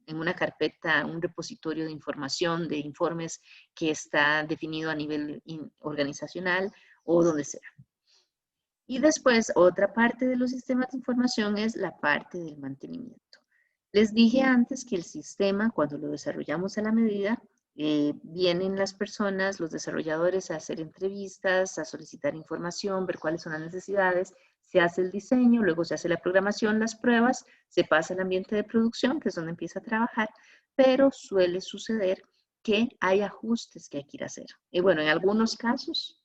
una carpeta, un repositorio de información, de informes que está definido a nivel organizacional o donde sea. Y después, otra parte de los sistemas de información es la parte del mantenimiento. Les dije antes que el sistema, cuando lo desarrollamos a la medida, vienen las personas, los desarrolladores, a hacer entrevistas, a solicitar información, ver cuáles son las necesidades, se hace el diseño, luego se hace la programación, las pruebas, se pasa al ambiente de producción, que es donde empieza a trabajar, pero suele suceder que hay ajustes que hay que ir a hacer. Y bueno, en algunos casos,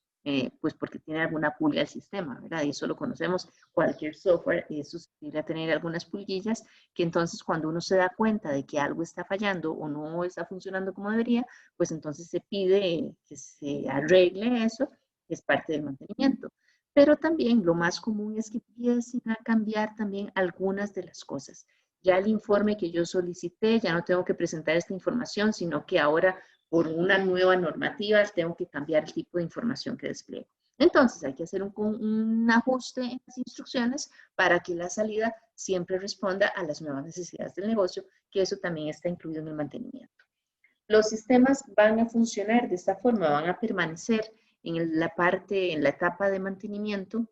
pues porque tiene alguna pulga el sistema, ¿verdad? Y eso lo conocemos, cualquier software es susceptible a tener algunas pulguillas, que entonces cuando uno se da cuenta de que algo está fallando o no está funcionando como debería, pues entonces se pide que se arregle eso, que es parte del mantenimiento. Pero también lo más común es que empiecen a cambiar también algunas de las cosas. Ya el informe que yo solicité, ya no tengo que presentar esta información, sino que ahora por una nueva normativa tengo que cambiar el tipo de información que despliego. Entonces hay que hacer un ajuste en las instrucciones para que la salida siempre responda a las nuevas necesidades del negocio, que eso también está incluido en el mantenimiento. Los sistemas van a funcionar de esta forma, van a permanecer en la etapa de mantenimiento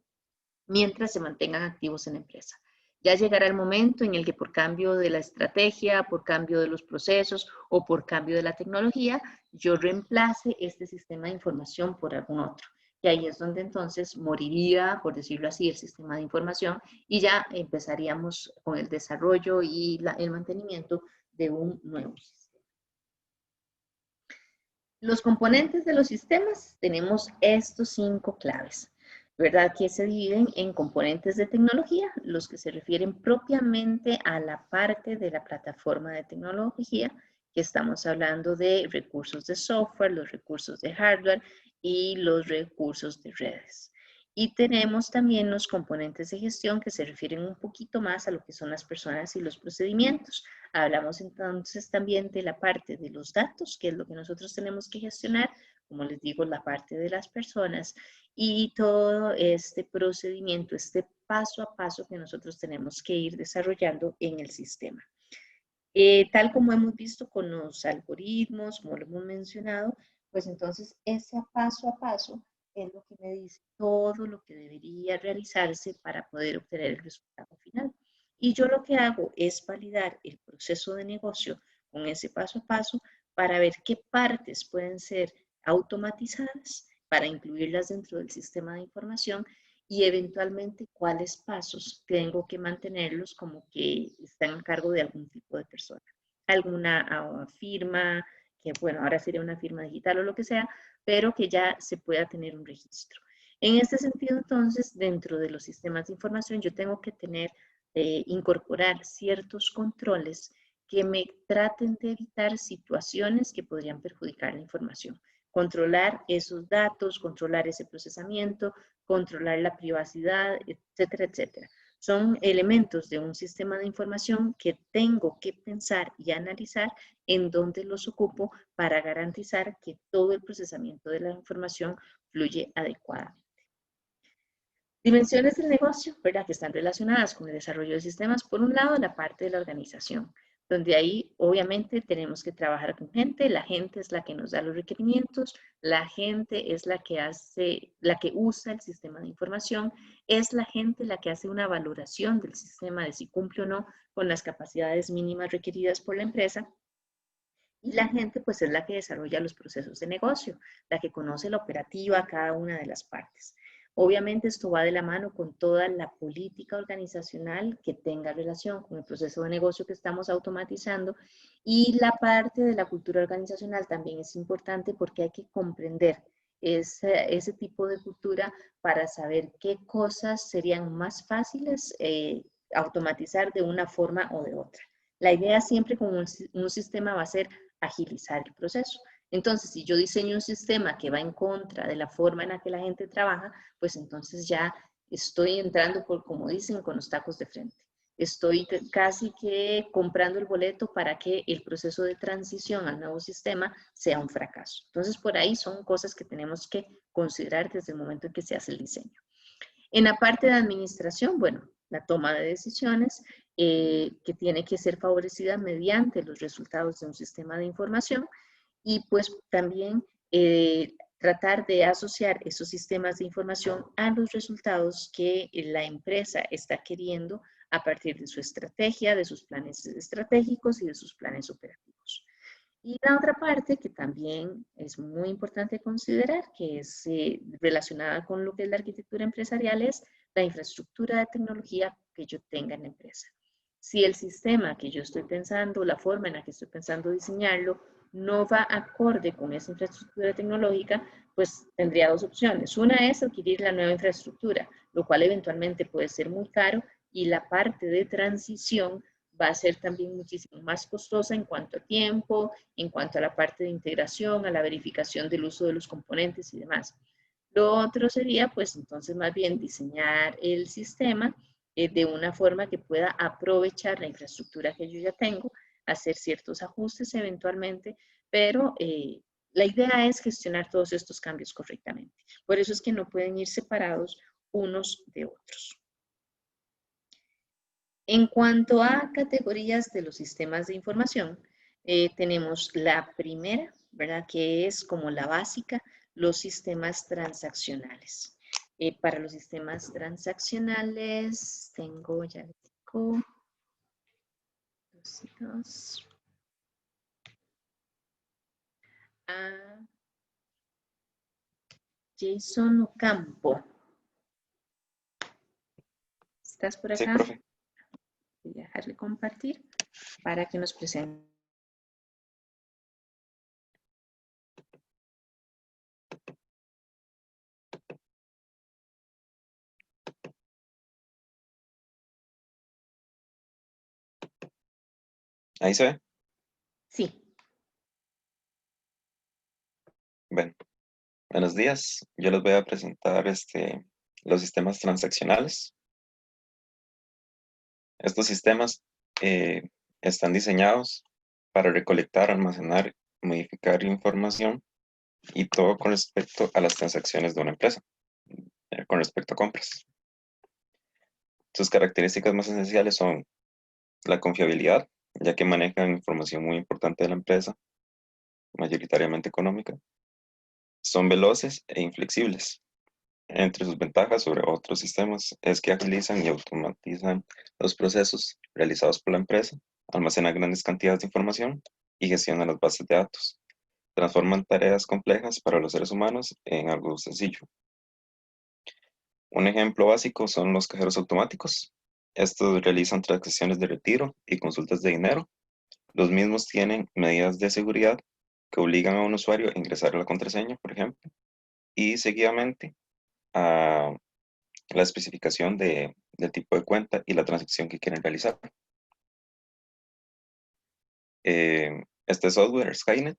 mientras se mantengan activos en la empresa. Ya llegará el momento en el que por cambio de la estrategia, por cambio de los procesos o por cambio de la tecnología, yo reemplace este sistema de información por algún otro. Y ahí es donde entonces moriría, por decirlo así, el sistema de información y ya empezaríamos con el desarrollo y el mantenimiento de un nuevo sistema. Los componentes de los sistemas tenemos estos 5 claves, ¿verdad? Que se dividen en componentes de tecnología, los que se refieren propiamente a la parte de la plataforma de tecnología, que estamos hablando de recursos de software, los recursos de hardware y los recursos de redes. Y tenemos también los componentes de gestión que se refieren un poquito más a lo que son las personas y los procedimientos. Hablamos entonces también de la parte de los datos, que es lo que nosotros tenemos que gestionar, como les digo, la parte de las personas y todo este procedimiento, este paso a paso que nosotros tenemos que ir desarrollando en el sistema. Tal como hemos visto con los algoritmos, como lo hemos mencionado, pues entonces ese paso a paso es lo que me dice todo lo que debería realizarse para poder obtener el resultado final. Y yo lo que hago es validar el proceso de negocio con ese paso a paso para ver qué partes pueden ser automatizadas para incluirlas dentro del sistema de información y eventualmente cuáles pasos tengo que mantenerlos como que están a cargo de algún tipo de persona. Alguna firma, que bueno, ahora sería una firma digital o lo que sea, pero que ya se pueda tener un registro. En este sentido, entonces, dentro de los sistemas de información, yo tengo que incorporar ciertos controles que me traten de evitar situaciones que podrían perjudicar la información. Controlar esos datos, controlar ese procesamiento, controlar la privacidad, etcétera, etcétera. Son elementos de un sistema de información que tengo que pensar y analizar en dónde los ocupo para garantizar que todo el procesamiento de la información fluye adecuadamente. Dimensiones del negocio, ¿verdad? Que están relacionadas con el desarrollo de sistemas. Por un lado, la parte de la organización, donde ahí obviamente tenemos que trabajar con gente. La gente es la que nos da los requerimientos, la gente es la que usa el sistema de información, es la gente la que hace una valoración del sistema de si cumple o no con las capacidades mínimas requeridas por la empresa. Y la gente pues es la que desarrolla los procesos de negocio, la que conoce la operativa a cada una de las partes. Obviamente esto va de la mano con toda la política organizacional que tenga relación con el proceso de negocio que estamos automatizando, y la parte de la cultura organizacional también es importante porque hay que comprender ese tipo de cultura para saber qué cosas serían más fáciles automatizar de una forma o de otra. La idea siempre con un sistema va a ser agilizar el proceso. Entonces, si yo diseño un sistema que va en contra de la forma en la que la gente trabaja, pues entonces ya estoy entrando por, como dicen, con los tacos de frente. Estoy casi que comprando el boleto para que el proceso de transición al nuevo sistema sea un fracaso. Entonces, por ahí son cosas que tenemos que considerar desde el momento en que se hace el diseño. En la parte de administración, bueno, la toma de decisiones que tiene que ser favorecida mediante los resultados de un sistema de información, y pues también tratar de asociar esos sistemas de información a los resultados que la empresa está queriendo a partir de su estrategia, de sus planes estratégicos y de sus planes operativos. Y la otra parte que también es muy importante considerar, que es relacionada con lo que es la arquitectura empresarial, es la infraestructura de tecnología que yo tenga en la empresa. Si el sistema que yo estoy pensando, la forma en la que estoy pensando diseñarlo, no va acorde con esa infraestructura tecnológica, pues tendría dos opciones. Una es adquirir la nueva infraestructura, lo cual eventualmente puede ser muy caro, y la parte de transición va a ser también muchísimo más costosa en cuanto a tiempo, en cuanto a la parte de integración, a la verificación del uso de los componentes y demás. Lo otro sería, pues entonces más bien diseñar el sistema de una forma que pueda aprovechar la infraestructura que yo ya tengo, hacer ciertos ajustes eventualmente, pero la idea es gestionar todos estos cambios correctamente. Por eso es que no pueden ir separados unos de otros. En cuanto a categorías de los sistemas de información, tenemos la primera, ¿verdad? Que es como la básica, los sistemas transaccionales. Para los sistemas transaccionales, tengo, ya les digo, dos. Jason Ocampo. ¿Estás por acá? Sí, profe. Voy a dejarle compartir para que nos presente. ¿Ahí se ve? Sí. Bueno, buenos días. Yo les voy a presentar los sistemas transaccionales. Estos sistemas están diseñados para recolectar, almacenar, modificar información y todo con respecto a las transacciones de una empresa, con respecto a compras. Sus características más esenciales son la confiabilidad, ya que manejan información muy importante de la empresa, mayoritariamente económica. Son veloces e inflexibles. Entre sus ventajas sobre otros sistemas es que agilizan y automatizan los procesos realizados por la empresa, almacenan grandes cantidades de información y gestionan las bases de datos. Transforman tareas complejas para los seres humanos en algo sencillo. Un ejemplo básico son los cajeros automáticos. Estos realizan transacciones de retiro y consultas de dinero. Los mismos tienen medidas de seguridad que obligan a un usuario a ingresar la contraseña, por ejemplo, y seguidamente a la especificación del tipo de cuenta y la transacción que quieren realizar. Este software, Skynet,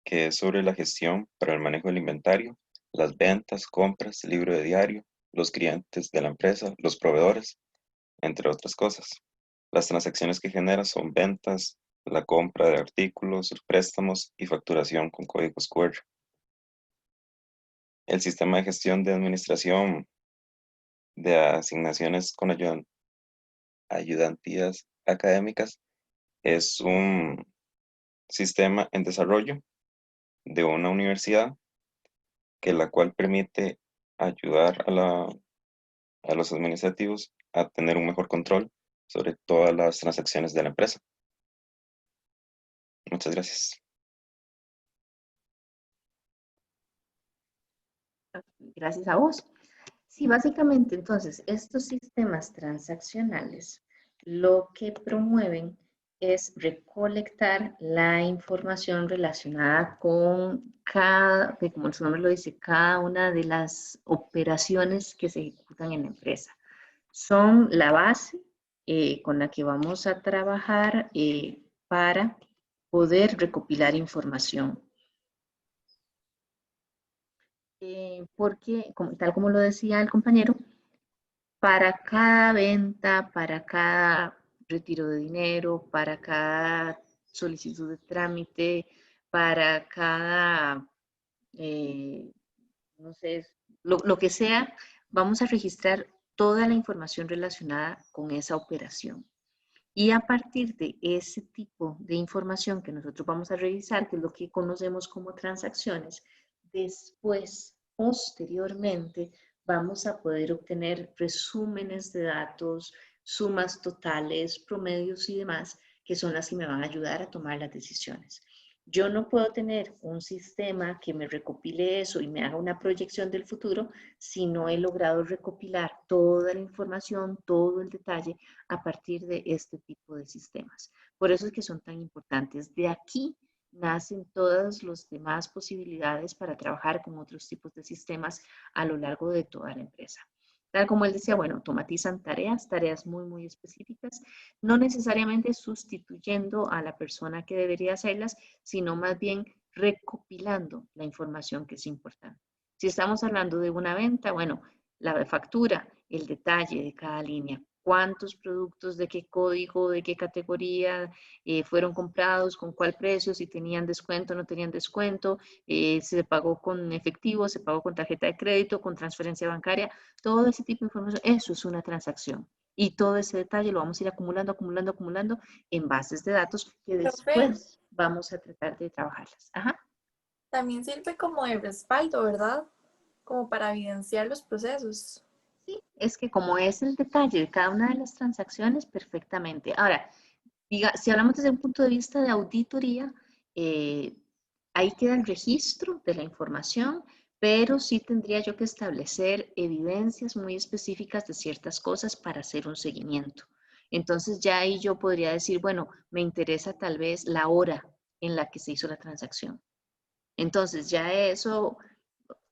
que es sobre la gestión para el manejo del inventario, las ventas, compras, libro de diario, los clientes de la empresa, los proveedores, entre otras cosas. Las transacciones que genera son ventas, la compra de artículos, préstamos y facturación con códigos QR. El sistema de gestión de administración de asignaciones con ayudantías académicas es un sistema en desarrollo de una universidad que la cual permite ayudar a los administrativos a tener un mejor control sobre todas las transacciones de la empresa. Muchas gracias. Gracias a vos. Sí, básicamente, entonces, estos sistemas transaccionales lo que promueven es recolectar la información relacionada con cada, como su nombre lo dice, cada una de las operaciones que se ejecutan en la empresa. Son la base con la que vamos a trabajar para poder recopilar información. Porque, tal como lo decía el compañero, para cada venta, para cada retiro de dinero, para cada solicitud de trámite, para cada, no sé, lo que sea, vamos a registrar toda la información relacionada con esa operación. Y a partir de ese tipo de información que nosotros vamos a revisar, que es lo que conocemos como transacciones, después, posteriormente, vamos a poder obtener resúmenes de datos, sumas totales, promedios y demás, que son las que me van a ayudar a tomar las decisiones. Yo no puedo tener un sistema que me recopile eso y me haga una proyección del futuro si no he logrado recopilar toda la información, todo el detalle a partir de este tipo de sistemas. Por eso es que son tan importantes. De aquí nacen todas las demás posibilidades para trabajar con otros tipos de sistemas a lo largo de toda la empresa. Tal como él decía, bueno, automatizan tareas muy, muy específicas, no necesariamente sustituyendo a la persona que debería hacerlas, sino más bien recopilando la información que es importante. Si estamos hablando de una venta, bueno, la factura, el detalle de cada línea, cuántos productos, de qué código, de qué categoría fueron comprados, con cuál precio, si tenían descuento o no tenían descuento, se pagó con efectivo, se pagó con tarjeta de crédito, con transferencia bancaria, todo ese tipo de información, eso es una transacción. Y todo ese detalle lo vamos a ir acumulando en bases de datos que después vamos a tratar de trabajarlas. Ajá. También sirve como de respaldo, ¿verdad? Como para evidenciar los procesos. Sí, es que como es el detalle de cada una de las transacciones, perfectamente. Ahora, si hablamos desde un punto de vista de auditoría, ahí queda el registro de la información, pero sí tendría yo que establecer evidencias muy específicas de ciertas cosas para hacer un seguimiento. Entonces ya ahí yo podría decir, bueno, me interesa tal vez la hora en la que se hizo la transacción. Entonces ya eso,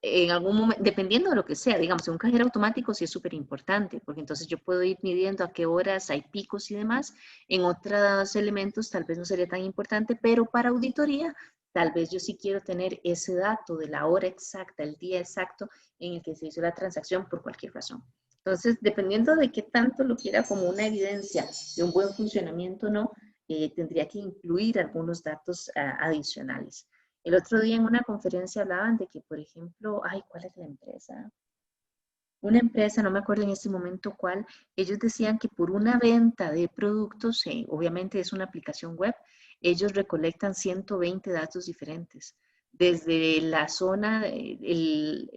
en algún momento, dependiendo de lo que sea, digamos, en un cajero automático sí es súper importante, porque entonces yo puedo ir midiendo a qué horas hay picos y demás. En otros elementos tal vez no sería tan importante, pero para auditoría tal vez yo sí quiero tener ese dato de la hora exacta, el día exacto en el que se hizo la transacción por cualquier razón. Entonces, dependiendo de qué tanto lo quiera como una evidencia de un buen funcionamiento o no, tendría que incluir algunos datos adicionales. El otro día en una conferencia hablaban de que, por ejemplo, ¿cuál es la empresa? Una empresa, no me acuerdo en este momento cuál, ellos decían que por una venta de productos, obviamente es una aplicación web, ellos recolectan 120 datos diferentes. Desde la zona, el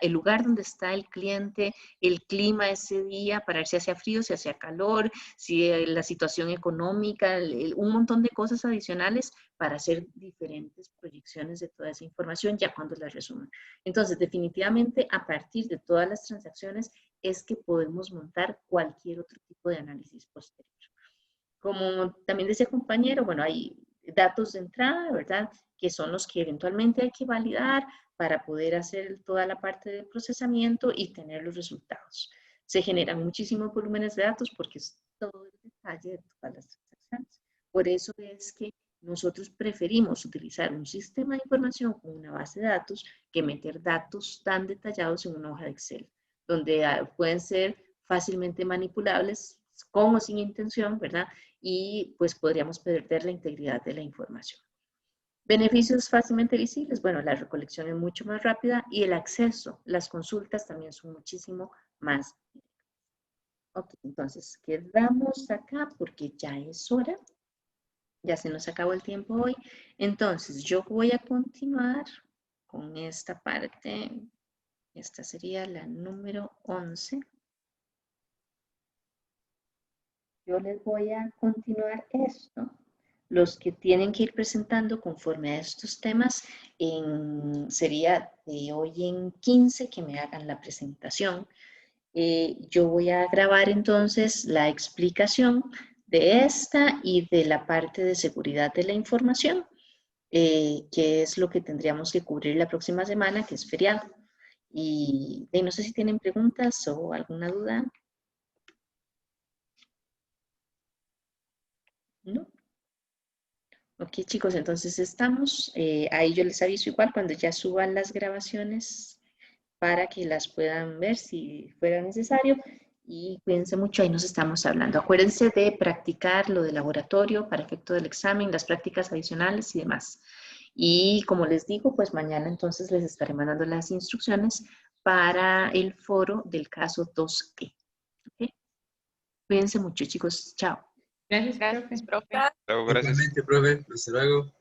lugar donde está el cliente, el clima ese día, para ver si hacía frío, si hacía calor, si la situación económica, un montón de cosas adicionales para hacer diferentes proyecciones de toda esa información ya cuando la resumen. Entonces, definitivamente, a partir de todas las transacciones es que podemos montar cualquier otro tipo de análisis posterior. Como también decía el compañero, bueno, hay datos de entrada, ¿verdad? Que son los que eventualmente hay que validar para poder hacer toda la parte de procesamiento y tener los resultados. Se generan muchísimos volúmenes de datos porque es todo el detalle de todas las transacciones. Por eso es que nosotros preferimos utilizar un sistema de información con una base de datos que meter datos tan detallados en una hoja de Excel, donde pueden ser fácilmente manipulables con o sin intención, ¿verdad? Y pues podríamos perder la integridad de la información. Beneficios fácilmente visibles, bueno, la recolección es mucho más rápida y el acceso, las consultas también son muchísimo más. Ok, entonces quedamos acá porque ya es hora. Ya se nos acabó el tiempo hoy. Entonces yo voy a continuar con esta parte. Esta sería la número 11. Yo les voy a continuar esto. Los que tienen que ir presentando conforme a estos temas, sería de hoy en 15 que me hagan la presentación. Yo voy a grabar entonces la explicación de esta y de la parte de seguridad de la información, que es lo que tendríamos que cubrir la próxima semana, que es feriado. Y no sé si tienen preguntas o alguna duda. ¿No? Ok, chicos, entonces estamos. Ahí yo les aviso igual cuando ya suban las grabaciones para que las puedan ver si fuera necesario. Y cuídense mucho, ahí nos estamos hablando. Acuérdense de practicar lo de laboratorio para efecto del examen, las prácticas adicionales y demás. Y como les digo, pues mañana entonces les estaré mandando las instrucciones para el foro del caso 2E. ¿Okay? Cuídense mucho, chicos. Chao. Gracias, Gracias, profe. profe. Luego, gracias. Igualmente, profe. Hasta luego.